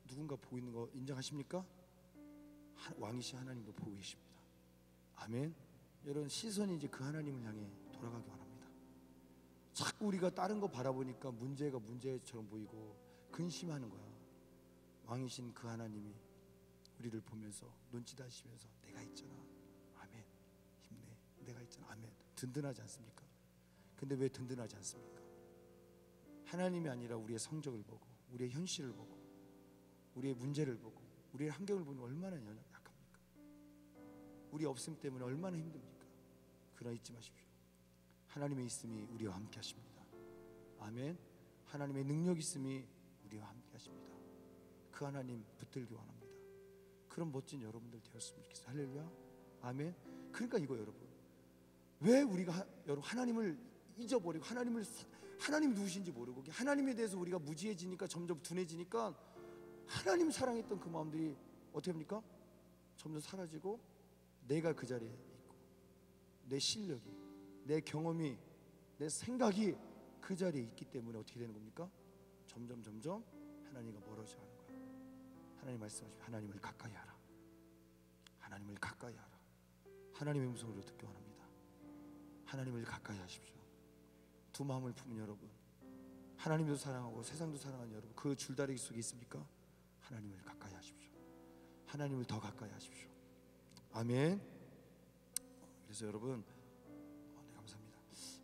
누군가 보고 있는 거 인정하십니까? 왕이신 하나님도 보고 계십니다. 아멘. 여러분 시선이 이제 그 하나님을 향해 돌아가기 원합니다. 자꾸 우리가 다른 거 바라보니까 문제가 문제처럼 보이고 근심하는 거야. 왕이신 그 하나님이 우리를 보면서 눈치 다시면서 내가 있잖아. 아멘. 힘내. 내가 있잖아. 아멘. 든든하지 않습니까? 근데 왜 든든하지 않습니까? 하나님이 아니라 우리의 성적을 보고 우리의 현실을 보고 우리의 문제를 보고 우리의 환경을 보면 얼마나 약합니까? 우리 없음 때문에 얼마나 힘듭니까? 그러나 잊지 마십시오. 하나님의 있음이 우리와 함께 하십니다. 아멘. 하나님의 능력 있음이 우리와 함께 하십니다. 그 하나님 붙들기 원합니다. 그런 멋진 여러분들 되었으면 좋겠어요. 할렐루야. 아멘. 그러니까 이거 여러분, 왜 우리가 여러분 하나님을 잊어버리고 하나님 누구신지 모르고 하나님에 대해서 우리가 무지해지니까 점점 둔해지니까 하나님 사랑했던 그 마음들이 어떻게 합니까? 점점 사라지고 내가 그 자리에 있고 내 실력이, 내 경험이, 내 생각이 그 자리에 있기 때문에 어떻게 되는 겁니까? 점점 하나님과 멀어져가는 거야. 하나님 말씀하시면 하나님을 가까이 하라. 하나님을 가까이 하라. 하나님의 음성으로 듣기 원합니다. 하나님을 가까이 하십시오. 두 마음을 품은 여러분, 하나님도 사랑하고 세상도 사랑하는 여러분, 그 줄다리기 속에 있습니까? 하나님을 가까이 하십시오. 하나님을 더 가까이 하십시오. 아멘. 그래서 여러분, 네, 감사합니다.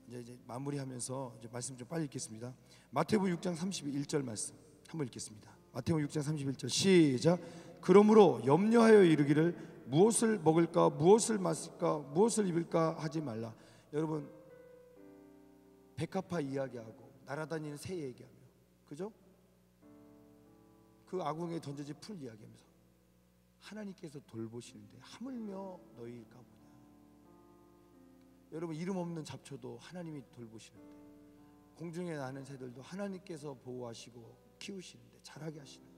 이제 마무리하면서 이제 말씀 좀 빨리 읽겠습니다. 마태복음 6장 31절 말씀 한번 읽겠습니다. 마태복음 6장 31절 시작. 그러므로 염려하여 이르기를 무엇을 먹을까, 무엇을 마실까, 무엇을 입을까 하지 말라. 여러분 백합화 이야기하고 날아다니는 새 얘기하며, 그죠? 그 아궁이에 던져진 풀 이야기하면서 하나님께서 돌보시는데 하물며 너희일까 보냐. 여러분 이름 없는 잡초도 하나님이 돌보시는데, 공중에 나는 새들도 하나님께서 보호하시고 키우시는데, 자라게 하시는데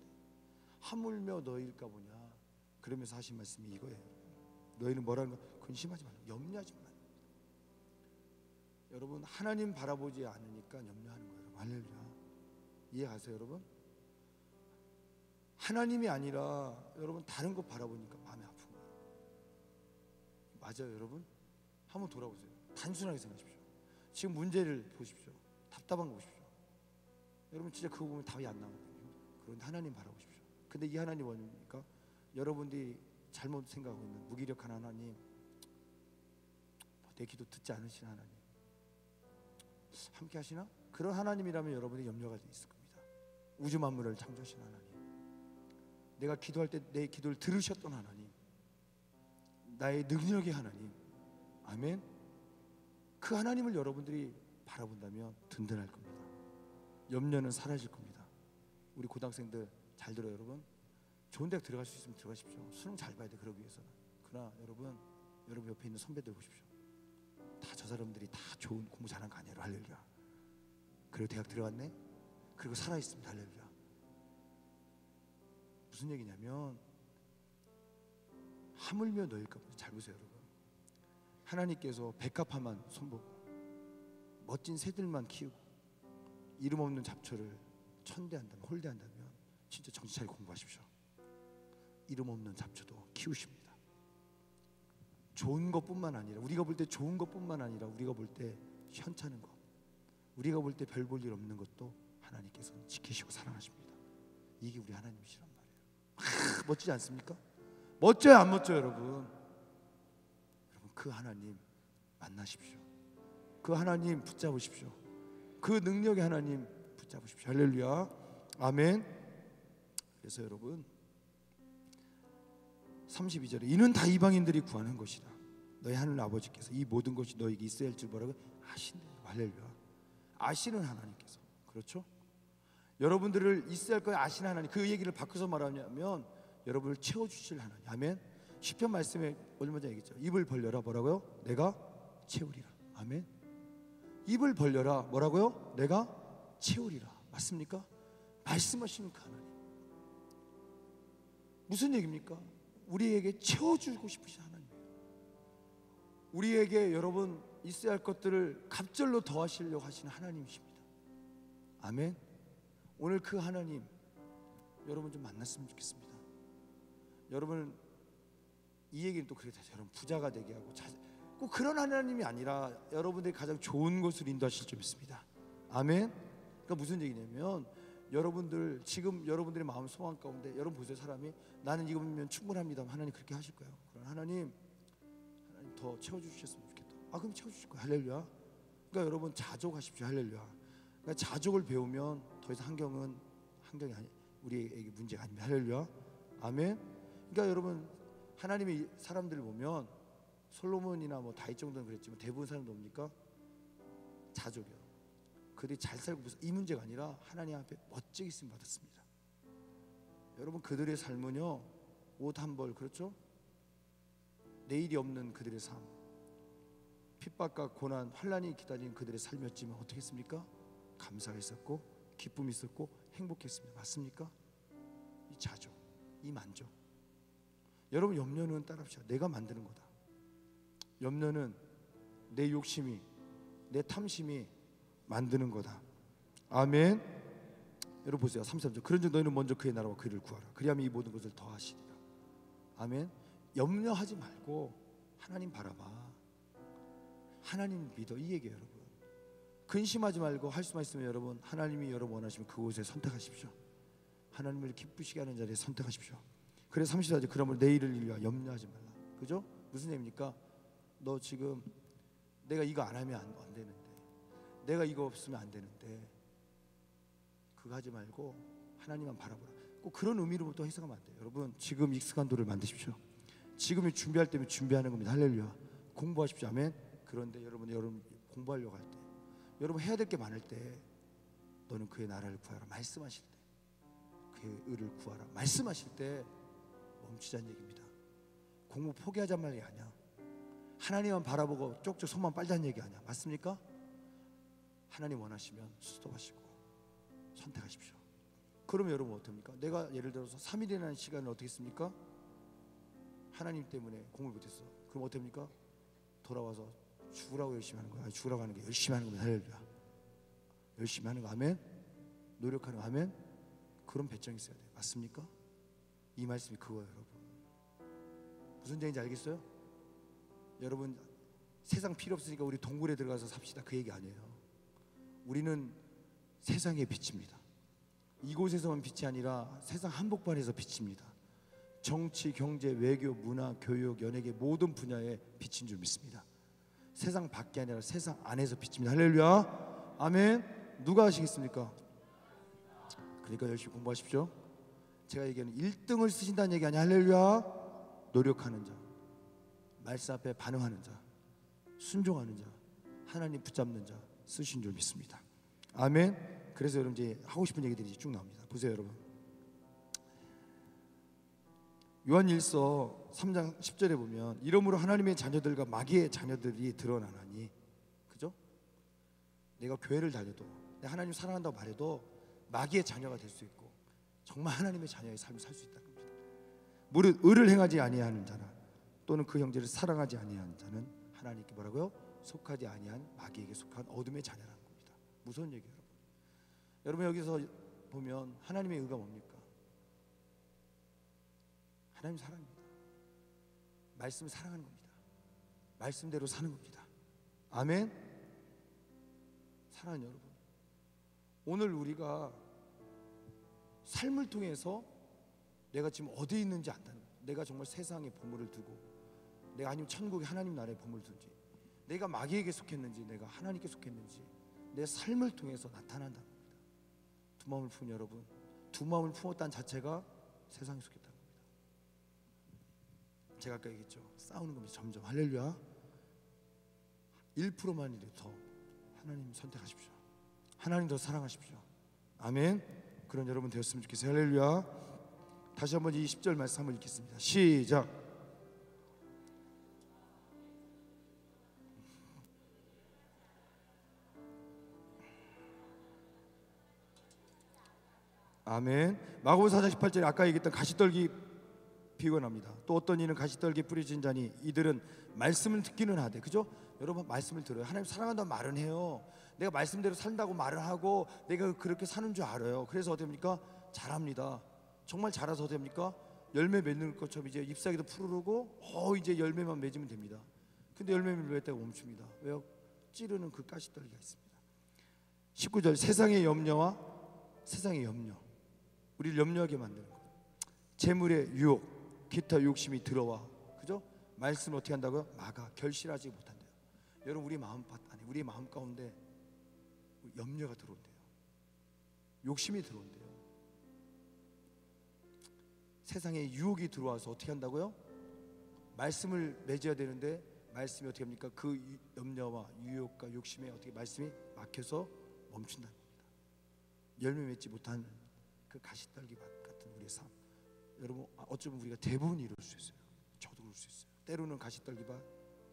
하물며 너희일까 보냐. 그러면서 하신 말씀이 이거예요. 너희는 뭐라는 거? 근심하지 말라. 염려하지 말라. 여러분 하나님 바라보지 않으니까 염려하는 거예요. 여러분 할렐루야. 이해가세요 여러분? 하나님이 아니라 여러분 다른 거 바라보니까 마음이 아픈 거예요. 맞아요 여러분? 한번 돌아보세요. 단순하게 생각하십시오. 지금 문제를 보십시오. 답답한 거 보십시오. 여러분 진짜 그거 보면 답이 안 나와요. 그런데 하나님 바라보십시오. 근데 이 하나님 뭐입니까? 여러분들이 잘못 생각하고 있는 무기력한 하나님, 내 기도 듣지 않으신 하나님, 함께 하시나? 그런 하나님이라면 여러분의 염려가 있을 겁니다. 우주 만물을 창조하신 하나님, 내가 기도할 때 내 기도를 들으셨던 하나님, 나의 능력의 하나님. 아멘. 그 하나님을 여러분들이 바라본다면 든든할 겁니다. 염려는 사라질 겁니다. 우리 고등학생들 잘 들어요 여러분. 좋은 대학 들어갈 수 있으면 들어가십시오. 수능 잘 봐야 돼. 그러기 위해서는. 그러나 여러분 옆에 있는 선배들 보십시오. 다 저 사람들이 다 좋은 공부 잘한 거 아니에요. 할렐루야. 그리고 대학 들어갔네. 그리고 살아있습니다. 할렐루야. 무슨 얘기냐면 하물며 너희일까 보자. 잘 보세요 여러분. 하나님께서 백합화만 손보고 멋진 새들만 키우고 이름 없는 잡초를 천대한다면, 홀대한다면 진짜 정신 차리고 공부하십시오. 이름 없는 잡초도 키우십니다. 좋은 것뿐만 아니라, 우리가 볼 때 좋은 것뿐만 아니라 우리가 볼 때 현찮은 것, 우리가 볼 때 별 볼 일 없는 것도 하나님께서는 지키시고 사랑하십니다. 이게 우리 하나님이시란 말이에요. 멋지지 않습니까? 멋져요 안 멋져요 여러분? 여러분 그 하나님 만나십시오. 그 하나님 붙잡으십시오. 그 능력의 하나님 붙잡으십시오. 할렐루야. 아멘. 그래서 여러분 32절에 이는 다 이방인들이 구하는 것이다. 너희 하늘 아버지께서 이 모든 것이 너에게 있어야 할 줄 뭐라고 아신대요. 할렐루야. 아시는 하나님께서, 그렇죠? 여러분들을 있어야 할 거 아시는 하나님, 그 얘기를 바꿔서 말하면 여러분을 채워주실 하나님. 아멘. 시편 말씀에 얼마 전에 얘기했죠. 입을 벌려라 뭐라고요? 내가 채우리라. 아멘. 입을 벌려라 뭐라고요? 내가 채우리라. 맞습니까? 말씀하시는 그 하나님. 무슨 얘기입니까? 우리에게 채워주고 싶으신 하나님이에요. 우리에게 여러분 있어야 할 것들을 갑절로 더하시려고 하시는 하나님이십니다. 아멘. 오늘 그 하나님 여러분 좀 만났으면 좋겠습니다. 여러분 이 얘기는 또 그렇게 되죠. 여러분 부자가 되게 하고 꼭 그런 하나님이 아니라 여러분들이 가장 좋은 곳으로 인도하실 줄 믿습니다. 아멘. 그러니까 무슨 얘기냐면 여러분들 지금 여러분들의 마음 소망 가운데 여러분 보세요. 사람이 나는 이거면 충분합니다. 하나님 그렇게 하실 거예요. 그런 하나님 더 채워주셨으면 좋겠다. 그럼 채워주실 거예요. 할렐루야. 그러니까 여러분 자족하십시오. 할렐루야. 그러니까 자족을 배우면 더 이상 환경이 아니 우리에게 문제가 아닙니다. 할렐루야. 아멘. 그러니까 여러분 하나님의 사람들을 보면 솔로몬이나 뭐 다윗 정도는 그랬지만 대부분 사람들 뭡니까? 자족이요. 그들이 잘 살고 이 문제가 아니라 하나님 앞에 멋지게 쓰임 받았습니다. 여러분 그들의 삶은요 옷 한 벌, 그렇죠? 내일이 없는 그들의 삶, 핍박과 고난, 환난이 기다리는 그들의 삶이었지만 어떻게 했습니까? 감사가 있었고 기쁨이 있었고 행복했습니다. 맞습니까? 이 자족, 이 만족. 여러분 염려는 따라합시다. 내가 만드는 거다. 염려는 내 욕심이, 내 탐심이 만드는 거다. 아멘. 여러분 보세요. 33절. 그런즉 너희는 먼저 그의 나라와 그를 구하라. 그리하면 이 모든 것을 더하시리라. 아멘. 염려하지 말고 하나님 바라봐. 하나님 믿어. 이 얘기예요. 여러분 근심하지 말고 할 수만 있으면 여러분 하나님이 여러분 원하시면 그곳에 선택하십시오. 하나님을 기쁘시게 하는 자리에 선택하십시오. 그래서 34절. 그러므로 내일을 위하여 염려하지 말라. 그죠? 무슨 얘기입니까? 너 지금 내가 이거 안 하면 안 되는데, 내가 이거 없으면 안 되는데, 그거 하지 말고 하나님만 바라보라. 꼭 그런 의미로 또 해석하면 안 돼요. 여러분 지금 익숙한 도를 만드십시오. 지금이 준비할 때면 준비하는 겁니다. 할렐루야. 공부하십시오. 아멘. 그런데 여러분 공부하려고 할 때, 여러분 해야 될 게 많을 때 너는 그의 나라를 구하라 말씀하실 때, 그의 의를 구하라 말씀하실 때 멈추자는 얘기입니다. 공부 포기하자는 말이 아니야. 하나님만 바라보고 쪽쪽 손만 빨자는 얘기 아니야. 맞습니까? 하나님 원하시면 스톱하시고 선택하십시오. 그러면 여러분 어떻습니까? 내가 예를 들어서 3일이라는 시간을 어떻게 씁니까? 하나님 때문에 공부를 못했어. 그럼 어떻습니까? 돌아와서 죽으라고 열심히 하는 거야. 죽으라고 하는 게 열심히 하는 겁니다. 할렐루야. 열심히 하는 거. 아멘. 노력하는 거. 아멘. 그런 배짱이 있어야 돼요. 맞습니까? 이 말씀이 그거예요. 여러분 무슨 얘기인지 알겠어요? 여러분 세상 필요 없으니까 우리 동굴에 들어가서 삽시다 그 얘기 아니에요. 우리는 세상의 빛입니다. 이곳에서만 빛이 아니라 세상 한복판에서 빛입니다. 정치, 경제, 외교, 문화, 교육, 연예계 모든 분야에 빛인 줄 믿습니다. 세상 밖이 아니라 세상 안에서 빛입니다. 할렐루야. 아멘. 누가 하시겠습니까? 그러니까 열심히 공부하십시오. 제가 얘기하는 1등을 쓰신다는 얘기 아니야. 할렐루야. 노력하는 자, 말씀 앞에 반응하는 자, 순종하는 자, 하나님 붙잡는 자 쓰신 줄 믿습니다. 아멘. 그래서 여러분 이제 하고 싶은 얘기들이 쭉 나옵니다. 보세요 여러분. 요한일서 3장 10절에 보면 이러므로 하나님의 자녀들과 마귀의 자녀들이 드러나나니, 그죠? 내가 교회를 다녀도 내가 하나님 사랑한다고 말해도 마귀의 자녀가 될 수 있고 정말 하나님의 자녀의 삶을 살 수 있다는 겁니다. 무릇 의를 행하지 아니하는 자나 또는 그 형제를 사랑하지 아니하는 자는 하나님께 뭐라고요? 속하지 아니한 마귀에게 속한 어둠의 자녀라는 겁니다. 무서운 얘기예요. 여러분 여기서 보면 하나님의 의가 뭡니까? 하나님 사랑입니다. 말씀을 사랑하는 겁니다. 말씀대로 사는 겁니다. 아멘. 사랑하는 여러분, 오늘 우리가 삶을 통해서 내가 지금 어디에 있는지 안다는 거예요. 내가 정말 세상에 보물을 두고 내가 아니면 천국의 하나님 나라에 보물을 둔지, 내가 마귀에게 속했는지 내가 하나님께 속했는지, 내 삶을 통해서 나타난다는 겁니다. 두 마음을 품은 여러분, 두 마음을 품었다는 자체가 세상에 속했다는 겁니다. 제가 아까 얘기했죠. 싸우는 겁니다. 점점. 할렐루야. 1%만이라도 더 하나님 선택하십시오. 하나님 더 사랑하십시오. 아멘. 그런 여러분 되었으면 좋겠어요. 할렐루야. 다시 한번 이 10절 말씀 한번 읽겠습니다. 시작. 아멘. 마가복음 4장 18절에 아까 얘기했던 가시떨기 비유가 납니다. 또 어떤 이는 가시떨기 뿌려진 자니 이들은 말씀을 듣기는 하되, 그죠? 여러분 말씀을 들어요. 하나님 사랑한다는 말은 해요. 내가 말씀대로 산다고 말을 하고 내가 그렇게 사는 줄 알아요. 그래서 어떻게 됩니까? 잘합니다. 정말 잘해서 어떻게 됩니까? 열매 맺는 것처럼 이제 잎사귀도 푸르르고 이제 열매만 맺으면 됩니다. 근데 열매를 맺다가 멈춥니다. 왜요? 찌르는 그 가시떨기가 있습니다. 19절 세상의 염려와 세상의 염려, 우리를 염려하게 만드는 거예요. 재물의 유혹, 기타 욕심이 들어와, 그죠? 말씀을 어떻게 한다고요? 막아, 결실하지 못한대요. 여러분 우리 마음 안에, 우리 마음 가운데 염려가 들어온대요. 욕심이 들어온대요. 세상에 유혹이 들어와서 어떻게 한다고요? 말씀을 맺어야 되는데 말씀이 어떻게 합니까? 그 염려와 유혹과 욕심에 어떻게 말씀이 막혀서 멈춘다는 겁니다. 열매 맺지 못한 그 가시떨기 밭 같은 우리의 삶, 여러분 어쩌면 우리가 대부분 이룰 수 있어요. 저도 그럴 수 있어요. 때로는 가시떨기 밭,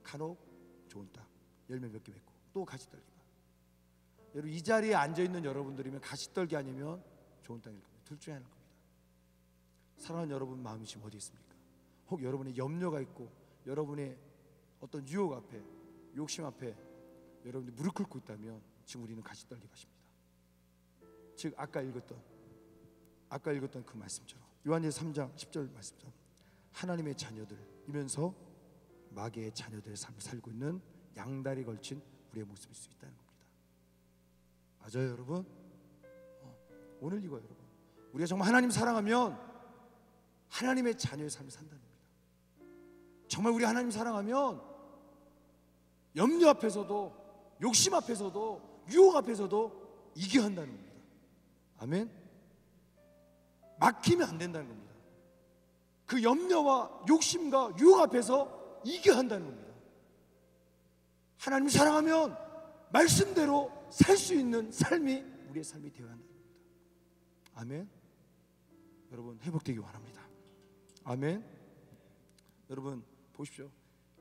간혹 좋은 땅, 열매 몇 개 맺고 또 가시떨기 밭. 여러분 이 자리에 앉아 있는 여러분들이면 가시떨기 아니면 좋은 땅일 겁니다. 둘 중에 하나일 겁니다. 사랑하는 여러분 마음이 지금 어디 있습니까? 혹 여러분의 염려가 있고 여러분의 어떤 유혹 앞에, 욕심 앞에 여러분들이 무릎 꿇고 있다면 지금 우리는 가시떨기 밭입니다. 즉 아까 읽었던 그 말씀처럼 요한일서 3장 10절 말씀처럼 하나님의 자녀들이면서 마귀의 자녀들의 삶을 살고 있는 양다리 걸친 우리의 모습일 수 있다는 겁니다. 맞아요 여러분? 오늘 이거예요 여러분. 우리가 정말 하나님 사랑하면 하나님의 자녀의 삶을 산다는 겁니다. 정말 우리 하나님 사랑하면 염려 앞에서도, 욕심 앞에서도, 유혹 앞에서도 이겨야 한다는 겁니다. 아멘. 막히면 안 된다는 겁니다. 그 염려와 욕심과 유혹 앞에서 이겨야 한다는 겁니다. 하나님 사랑하면 말씀대로 살 수 있는 삶이 우리의 삶이 되어야 한다는 겁니다. 아멘. 여러분 회복되기 원합니다. 아멘. 여러분 보십시오.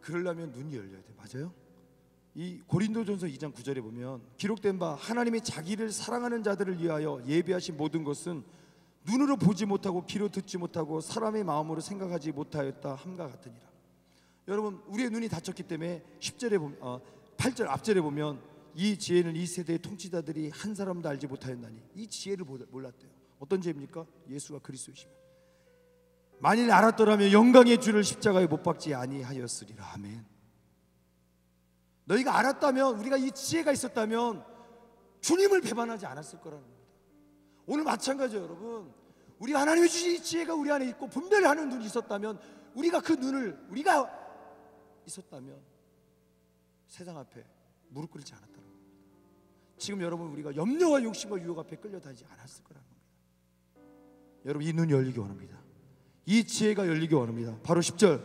그러려면 눈이 열려야 돼요. 맞아요? 이 고린도전서 2장 9절에 보면 기록된 바 하나님이 자기를 사랑하는 자들을 위하여 예비하신 모든 것은 눈으로 보지 못하고 귀로 듣지 못하고 사람의 마음으로 생각하지 못하였다 함과 같으니라. 여러분 우리의 눈이 닫혔기 때문에 10절에 보면 8절 앞절에 보면 이 지혜는 이 세대의 통치자들이 한 사람도 알지 못하였나니, 이 지혜를 몰랐대요. 어떤 지혜입니까? 예수가 그리스도이시며 만일 알았더라면 영광의 주를 십자가에 못 박지 아니하였으리라. 아멘. 너희가 알았다면, 우리가 이 지혜가 있었다면 주님을 배반하지 않았을 거라는 겁니다. 오늘 마찬가지예요 여러분. 우리 하나님이 주신 이 지혜가 우리 안에 있고 분별하는 눈이 있었다면, 우리가 그 눈을 우리가 있었다면 세상 앞에 무릎 꿇지 않았다는 겁니다. 지금 여러분 우리가 염려와 욕심과 유혹 앞에 끌려다니지 않았을 거라는 겁니다. 여러분 이 눈이 열리기 원합니다. 이 지혜가 열리기 원합니다. 바로 10절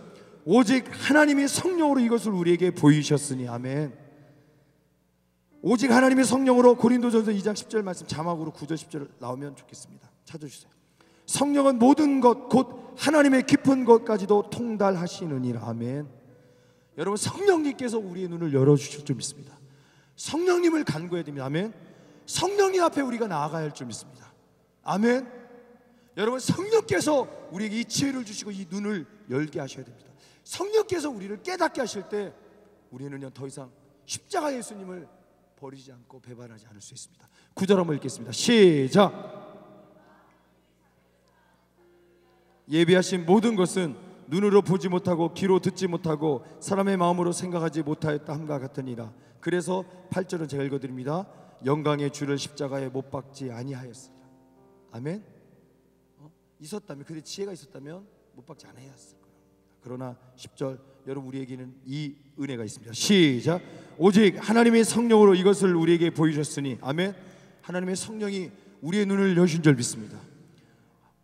오직 하나님이 성령으로 이것을 우리에게 보이셨으니. 아멘. 오직 하나님의 성령으로, 고린도전서 2장 10절 말씀 자막으로 9절 10절 나오면 좋겠습니다. 찾아주세요. 성령은 모든 것 곧 하나님의 깊은 것까지도 통달하시느니라. 아멘. 여러분 성령님께서 우리의 눈을 열어주실 줄 믿습니다. 성령님을 간구해야 됩니다. 아멘. 성령님 앞에 우리가 나아가야 할 줄 믿습니다. 아멘. 여러분 성령께서 우리에게 이 지혜를 주시고 이 눈을 열게 하셔야 됩니다. 성령께서 우리를 깨닫게 하실 때 우리는요 더 이상 십자가 예수님을 버리지 않고 배반하지 않을 수 있습니다. 9절 한번 읽겠습니다. 시작. 예비하신 모든 것은 눈으로 보지 못하고 귀로 듣지 못하고 사람의 마음으로 생각하지 못하였다 함과 같으니라. 그래서 8절은 제가 읽어드립니다. 영광의 주를 십자가에 못 박지 아니하였으리라. 아멘. 있었다면, 그의 지혜가 있었다면 못 박지 않아야 했을 거라고 합니다. 그러나 10절 여러분 우리에게는 이 은혜가 있습니다. 시작. 오직 하나님의 성령으로 이것을 우리에게 보여주셨으니 아멘. 하나님의 성령이 우리의 눈을 여신 줄 믿습니다.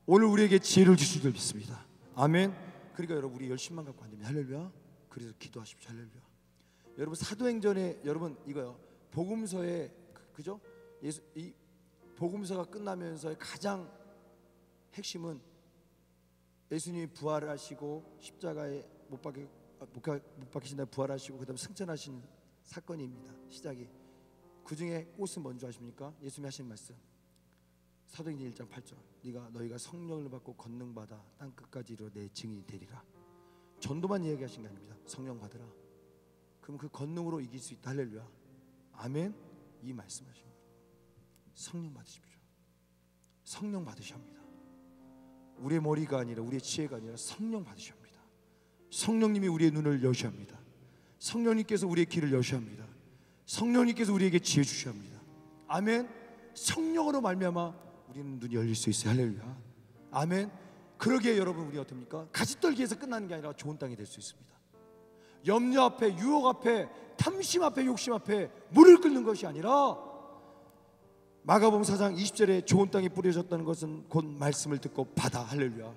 오늘 우리에게 지혜를 주신 줄 믿습니다. 아멘. 그러니까 여러분 우리 열심만 갖고 안 됩니다. 할렐루야. 그래서 기도하십시오. 할렐루야. 여러분 사도행전에 여러분 이거요. 복음서에 그죠? 이 복음서가 끝나면서의 가장 핵심은 예수님이 부활하시고 십자가에 못 박히신 날 부활하시고 그다음에 승천하신 사건입니다. 시작이. 그 중에 꽃은 뭔지 아십니까? 예수님이 하신 말씀. 사도행전 1장 8절. 너희가 성령을 받고 권능 받아 땅 끝까지 이르러 내 증인이 되리라. 전도만 이야기하신 게 아닙니다. 성령 받으라. 그럼 그 권능으로 이길 수 있다. 할렐루야. 아멘. 이 말씀하신 거예요. 성령 받으십시오. 성령 받으셔야 합니다. 우리의 머리가 아니라 우리의 지혜가 아니라 성령 받으셔야 합니다. 성령님이 우리의 눈을 여셔야 합니다. 성령님께서 우리의 길을 여셔야 합니다. 성령님께서 우리에게 지혜 주셔야 합니다. 아멘. 성령으로 말미암아 우리는 눈이 열릴 수 있어요. 할렐루야. 아멘. 그러기에 여러분 우리 어떻습니까? 가시떨기에서 끝나는 게 아니라 좋은 땅이 될 수 있습니다. 염려 앞에, 유혹 앞에, 탐심 앞에, 욕심 앞에 물을 끓는 것이 아니라 마가복음 4장 20절에 좋은 땅이 뿌려졌다는 것은 곧 말씀을 듣고 받아. 할렐루야.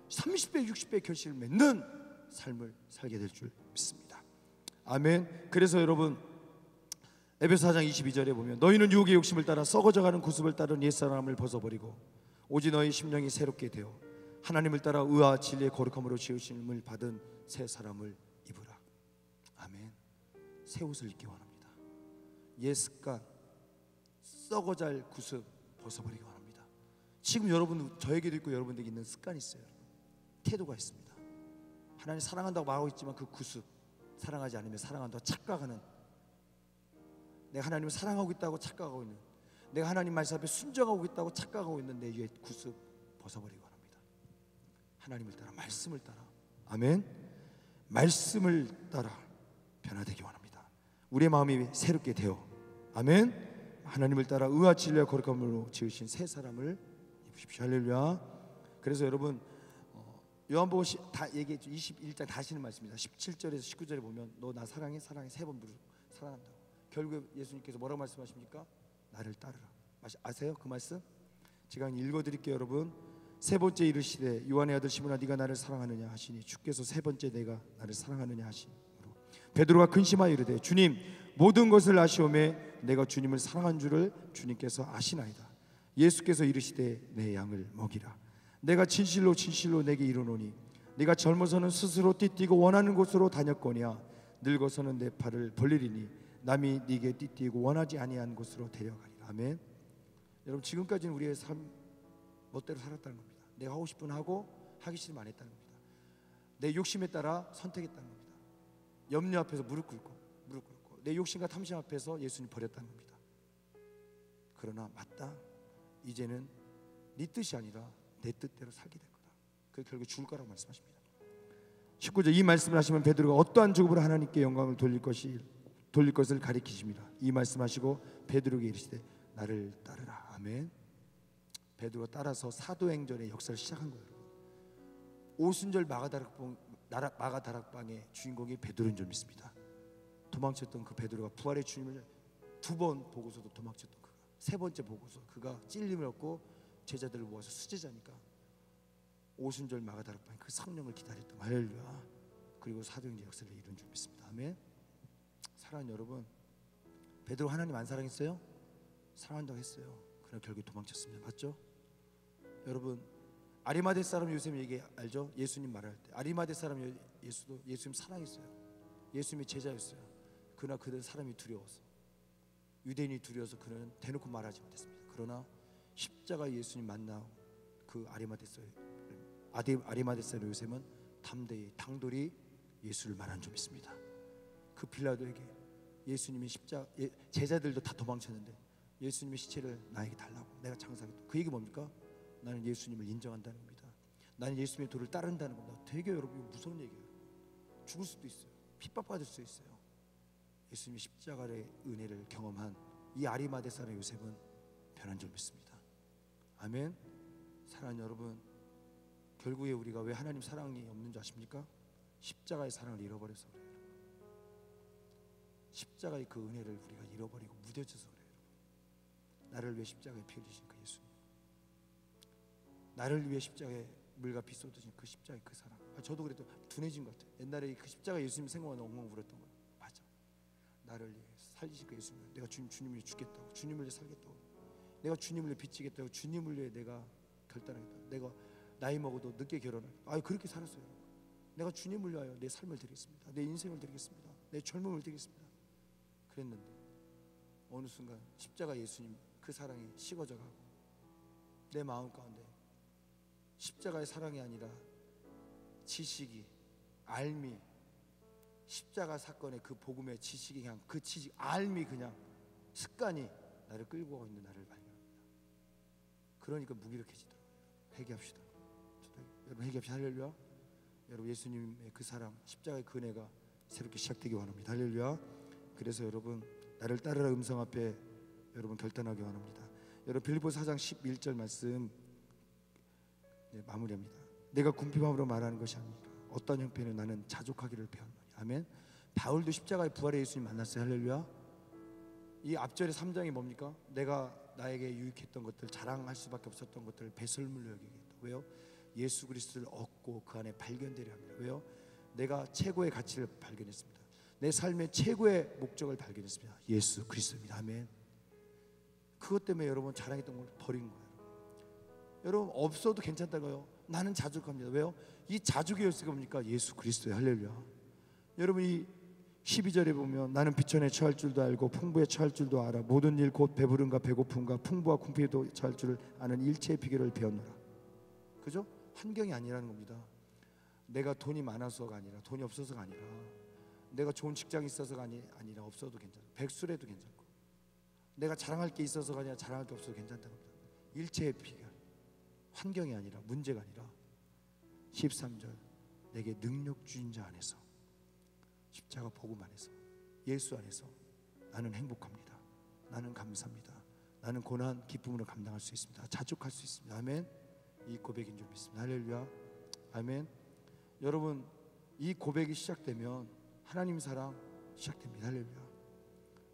30배 60배 결실을 맺는 삶을 살게 될 줄 믿습니다. 아멘. 그래서 여러분 에베소 4장 22절에 보면 너희는 유혹의 욕심을 따라 썩어져가는 구습을 따른 옛사람을 벗어버리고 오직 너희 심령이 새롭게 되어 하나님을 따라 의와 진리의 거룩함으로 지으심을 받은 새 사람을 입으라. 아멘. 새 옷을 입기 원합니다. 옛 습관, 썩어잘 구습 벗어버리기 원합니다. 지금 여러분 저에게도 있고 여러분들에게 있는 습관이 있어요. 태도가 있습니다. 하나님 사랑한다고 말하고 있지만 그 구습, 사랑하지 않으면 사랑한다고 착각하는, 내가 하나님을 사랑하고 있다고 착각하고 있는, 내가 하나님 말씀 앞에 순종하고 있다고 착각하고 있는 내 위에 구습 벗어버리기 원합니다. 하나님을 따라, 말씀을 따라, 아멘. 말씀을 따라 변화되기 원합니다. 우리의 마음이 새롭게 되어, 아멘. 하나님을 따라 의와 진리와 거룩함으로 지으신 새 사람을 입으십시오. 할렐루야. 그래서 여러분 요한복음 다 얘기했죠. 21장 다시는 말씀입니다. 17절에서 19절에 보면 너 나 사랑해 사랑해 세 번 부르고 사랑한다고. 결국에 예수님께서 뭐라고 말씀하십니까? 나를 따르라. 아세요 그 말씀? 제가 읽어드릴게요. 여러분 세 번째 이르시되 요한의 아들 시몬아 네가 나를 사랑하느냐 하시니 주께서 세 번째 내가 나를 사랑하느냐 하시므로 베드로가 근심하여 이르되 주님 모든 것을 아시오매 내가 주님을 사랑한 줄을 주님께서 아시나이다. 예수께서 이르시되 내 양을 먹이라. 내가 진실로 진실로 내게 이르노니 네가 젊어서는 스스로 띠뛰고 원하는 곳으로 다녔거니와 늙어서는 내 팔을 벌리리니 남이 네게 띠뛰고 원하지 아니한 곳으로 데려가리라. 아멘. 여러분 지금까지는 우리의 삶 멋대로 살았다는 겁니다. 내가 하고 싶은 하고 하기 싫으면 안 했다는 겁니다. 내 욕심에 따라 선택했다는 겁니다. 염려 앞에서 무릎 꿇고 내 욕심과 탐심 앞에서 예수님 버렸다는 겁니다. 그러나 맞다. 이제는 네 뜻이 아니라 내 뜻대로 살게 될 거다. 그 결국 죽을 거라고 말씀하십니다. 19절 이 말씀을 하시면 베드로가 어떠한 죽음으로 하나님께 영광을 돌릴 것을 가리키십니다. 이 말씀하시고 베드로에게 이르시되 나를 따르라. 아멘. 베드로가 따라서 사도행전의 역사를 시작한 거예요. 오순절 마가다락방의 주인공이 베드로인 줄 믿습니다. 도망쳤던 그 베드로가 부활의 주님을 두 번 보고서도 도망쳤던 그가 세 번째 보고서 그가 찔림을 얻고 제자들을 모아서 수제자니까 오순절 마가다락방에 그 성령을 기다렸던 할렐루야. 그리고 사도행전 역사를 이룬 줄 믿습니다. 아멘. 사랑하는 여러분, 베드로 하나님 안 사랑했어요? 사랑한다고 했어요. 그러나 결국 도망쳤습니다. 맞죠? 여러분 아리마대 사람 요셉 얘기 알죠? 예수님 말할 때 아리마대 사람 예수도 예수님 사랑했어요. 예수님의 제자였어요. 그러나 그들은 사람이 두려워서, 유대인이 두려워서 그는 대놓고 말하지 못했습니다. 그러나 십자가 예수님 만나 그 아리마대 사람 요셉은 담대히 당돌히 예수를 말한 줄 믿습니다. 그 빌라도에게 예수님의 제자들도 다 도망쳤는데 예수님의 시체를 나에게 달라고 내가 장사하겠다. 그 얘기 뭡니까? 나는 예수님을 인정한다는 겁니다. 나는 예수님의 도를 따른다는 겁니다. 되게 여러분 무서운 얘기예요. 죽을 수도 있어요. 핍박받을 수 있어요. 예수님의 십자가의 은혜를 경험한 이 아리마대 사람 요셉은 변한 줄 믿습니다. 아멘. 사랑하는 여러분, 결국에 우리가 왜 하나님 사랑이 없는 줄 아십니까? 십자가의 사랑을 잃어버려서 그래요. 십자가의 그 은혜를 우리가 잃어버리고 무뎌져서 그래요. 나를 위해 십자가에 피 흘리신 그 예수님, 나를 위해 십자가에 물과 피 쏟으신 그 십자가의 그 사랑. 저도 그래도 둔해진 것 같아요. 옛날에 그 십자가 예수님 생각하면 엉엉 울었던 거예요. 맞아, 나를 위해 살리신 그 예수님, 내가 주님을 위해 죽겠다고, 주님을 위해 살겠다고, 내가 주님을 위해 비치겠다고, 주님을 위해 내가 결단하겠다고, 내가 나이 먹어도 늦게 결혼하겠다고. 그렇게 살았어요. 내가 주님을 위하여 내 삶을 드리겠습니다, 내 인생을 드리겠습니다, 내 젊음을 드리겠습니다. 그랬는데 어느 순간 십자가 예수님 그 사랑이 식어져 가고 내 마음 가운데 십자가의 사랑이 아니라 지식이, 알미, 십자가 사건의 그 복음의 지식이 그냥 그 지식, 알미, 그냥 습관이 나를 끌고 가고 있는 나를 발견합니다. 그러니까 무기력해지더라고요. 회개합시다. 여러분 회개합시다. 할렐루야. 여러분 예수님의 그 사랑, 십자가의 그 은혜가 새롭게 시작되기 원합니다. 할렐루야. 그래서 여러분 나를 따르라 음성 앞에 여러분 결단하기 원합니다. 여러분 빌립보서 4장 11절 말씀 마무리합니다. 내가 궁핍함으로 말하는 것이 아니라 어떤 형편에 나는 자족하기를 배웠노니. 아멘. 바울도 십자가의 부활의 예수님 만났어요. 할렐루야. 이 앞절의 3장이 뭡니까? 내가 나에게 유익했던 것들, 자랑할 수밖에 없었던 것들을 배설물로 여기겠다. 왜요? 예수 그리스도를 얻고 그 안에 발견되려 합니다. 왜요? 내가 최고의 가치를 발견했습니다. 내 삶의 최고의 목적을 발견했습니다. 예수 그리스도입니다. 아멘. 그것 때문에 여러분 자랑했던 걸 버린 거예요. 여러분 없어도 괜찮다고요. 나는 자족합니다. 왜요? 이 자족의 열쇠가 뭡니까? 예수 그리스도예요. 할렐루야. 여러분 이 12절에 보면 나는 비천에 처할 줄도 알고 풍부에 처할 줄도 알아. 모든 일 곧 배부름과 배고픔과 풍부와 궁핍에도 처할 줄을 아는 일체의 비결을 배웠노라. 그죠? 환경이 아니라는 겁니다. 내가 돈이 많아서가 아니라, 돈이 없어서가 아니라, 내가 좋은 직장이 있어서가 아니라 없어도 괜찮고, 백수래도 괜찮고, 내가 자랑할 게 있어서가 아니라 자랑할 게 없어도 괜찮다는 겁니다. 일체의 비결, 환경이 아니라, 문제가 아니라 13절 내게 능력 주인 자 안에서, 십자가 복음 안에서, 예수 안에서 나는 행복합니다. 나는 감사합니다. 나는 고난 기쁨으로 감당할 수 있습니다. 자족할 수 있습니다. 아멘. 이 고백인 줄 믿습니다. 할렐루야. 아멘. 여러분 이 고백이 시작되면 하나님 사랑 시작됩니다. 할렐루야.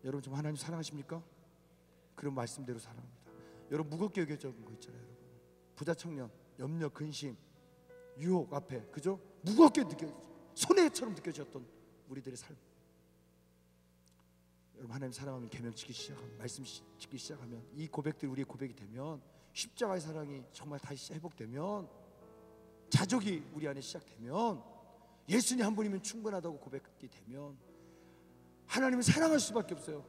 여러분 좀 하나님 사랑하십니까? 그런 말씀대로 사랑합니다. 여러분 무겁게 여겨졌던 거 있잖아요. 여러분 부자 청년, 염려, 근심, 유혹 앞에, 그죠? 무겁게 손해처럼 느껴졌던 우리들의 삶. 여러분 하나님 사랑하면 계명 지키기 시작하면, 말씀 지키기 시작하면, 이 고백들이 우리의 고백이 되면, 십자가의 사랑이 정말 다시 회복되면, 자족이 우리 안에 시작되면, 예수님 한 분이면 충분하다고 고백이 되면 하나님을 사랑할 수밖에 없어요.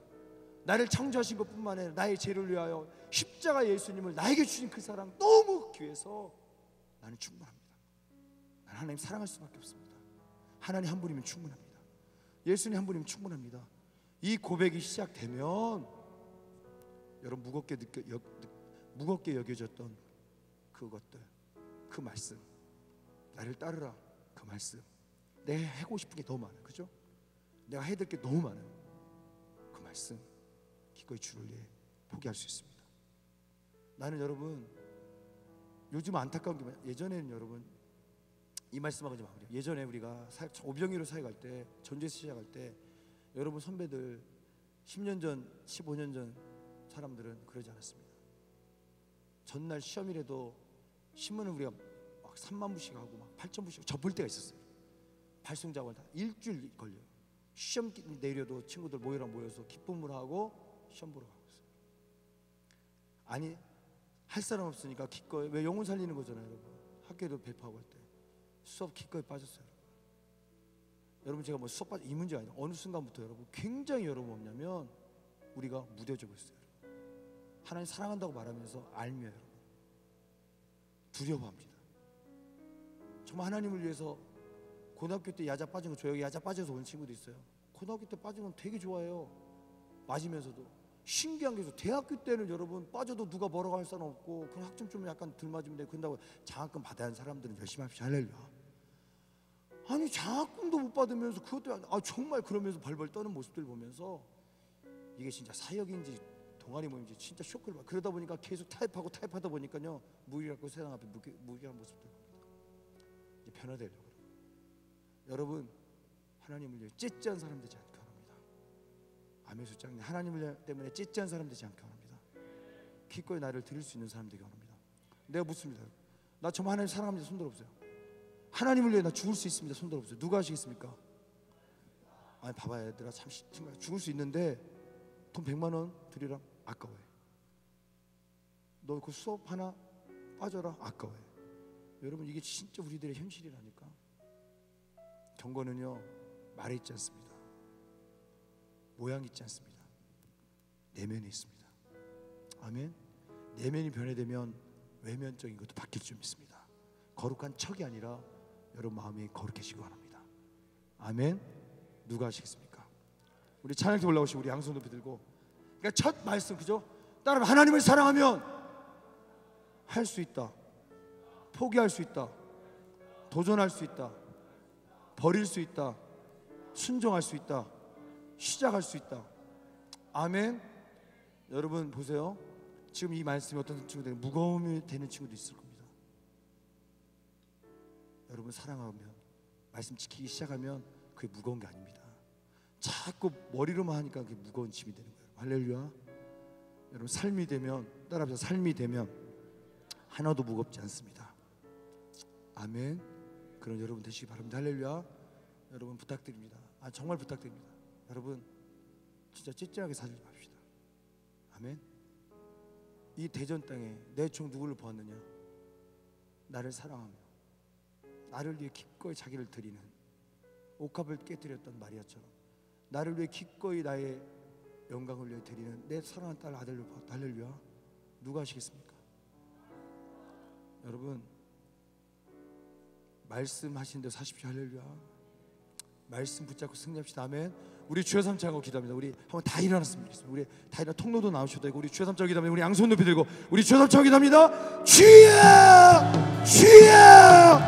나를 창조하신 것뿐만 아니라 나의 죄를 위하여 십자가 예수님을 나에게 주신 그 사랑 너무 귀해서 나는 충분합니다. 나는 하나님 사랑할 수밖에 없습니다. 하나님 한 분이면 충분합니다. 예수님 한 분이면 충분합니다. 이 고백이 시작되면 여러분 무겁게 여겨졌던 그것들, 그 말씀, 나를 따르라 그 말씀, 내가 하고 싶은 게 너무 많아요. 그죠? 내가 해야 될 게 너무 많아요. 그 말씀 기꺼이 주를 위해 포기할 수 있습니다. 나는 여러분 요즘 안타까운 게 예전에는 여러분 이 말씀하고 좀 마무리. 예전에 우리가 오병이로 사회 갈 때, 전주에서 시작할 때 여러분 선배들 10년 전, 15년 전 사람들은 그러지 않았습니다. 전날 시험이라도 신문을 우리가 막 3만 부씩 하고 막 8천 부씩 접을 때가 있었어요. 발송 작업을 다 일주일 걸려요. 시험 내려도 친구들 모여서 기쁨을 하고 시험 보러 가고 있어요. 아니 할 사람 없으니까 기꺼이, 왜 영혼 살리는 거잖아요. 여러분 학교에도 배포하고 할 때 수업 기꺼이 빠졌어요. 여러분 제가 뭐 수업 빠져 이 문제 아니에요. 어느 순간부터 여러분 굉장히 여러분 뭐냐면 우리가 무뎌지고 있어요. 하나님 사랑한다고 말하면서 알며요. 여러분 두려워합니다. 정말 하나님을 위해서 고등학교 때 야자 빠진 거, 저 여기 야자 빠져서 온 친구도 있어요. 고등학교 때 빠진 건 되게 좋아해요. 맞으면서도 신기한 게 있어요. 대학교 때는 여러분 빠져도 누가 뭐라고 할 사람 없고 그냥 학점 좀 약간 덜 맞으면 되고, 그런다고 장학금 받아야 하는 사람들은 열심히 합시다. 할렐루야. 아니 장학금도 못 받으면서 그것도 정말 그러면서 벌벌 떠는 모습들 보면서 이게 진짜 사역인지 동아리 모임인지 진짜 쇼크를 받아. 그러다 보니까 계속 타협하다 보니까요 무기력하고 세상 앞에 무기한 모습들 봅니다. 이제 변화되려고. 여러분 하나님을 위해 찢지 않은 사람 되지 않게 원합니다. 아멘. 소장님, 하나님을 때문에 찢지 않은 사람 되지 않게 원합니다. 기꺼이 나를 드릴 수 있는 사람 되게 원합니다. 내가 묻습니다. 나 정말 하나님 사랑합니다. 손 들어보세요. 하나님을 위해 나 죽을 수 있습니다. 손 들어보세요. 누가 하시겠습니까? 아니 봐봐요 얘들아, 참 죽을 수 있는데 돈 100만 원 드리라? 아까워요. 너 그 수업 하나 빠져라? 아까워요. 여러분 이게 진짜 우리들의 현실이라니까. 경건은요 말에 있지 않습니다. 모양이 있지 않습니다. 내면에 있습니다. 아멘. 내면이 변해되면 외면적인 것도 바뀔 줄 믿습니다. 거룩한 척이 아니라 여러분 마음이 거룩해지기 원합니다. 아멘. 누가 하시겠습니까? 우리 찬양팀 올라오시고 우리 양손 높이 들고, 그러니까 첫 말씀 그죠? 따라하면 하나님을 사랑하면 할 수 있다, 포기할 수 있다, 도전할 수 있다, 버릴 수 있다, 순종할 수 있다, 시작할 수 있다. 아멘. 여러분 보세요. 지금 이 말씀이 어떤 친구들 무거움이 되는 친구도 있을 겁니다. 여러분 사랑하면 말씀 지키기 시작하면 그게 무거운 게 아닙니다. 자꾸 머리로만 하니까 그게 무거운 짐이 되는 거예요. 할렐루야. 여러분 삶이 되면, 따라합시다. 삶이 되면 하나도 무겁지 않습니다. 아멘. 그런 여러분 되시기 바랍니다. 할렐루야. 여러분 부탁드립니다. 정말 부탁드립니다. 여러분 진짜 찌찌하게 살지 맙시다. 아멘. 이 대전 땅에 내 종 누구를 보았느냐? 나를 사랑하며 나를 위해 기꺼이 자기를 드리는, 옥합을 깨뜨렸던 마리아처럼 나를 위해 기꺼이 나의 영광을 위해 드리는 내 사랑하는 딸 아들을 보았다. 할렐루야. 누가 하시겠습니까? 여러분 말씀하신 대로 사십시오. 할렐루야. 말씀 붙잡고 승리합시다. 아멘. 우리 주여 삼창하고 기도합니다. 우리 한번 다 일어났으면 좋겠습니다. 우리 다 일어나 통로도 나오셔도 되고, 우리 주여 삼창하고 기도합니다. 우리 양손 높이 들고 우리 주여 삼창하고 기도합니다. 주여 주여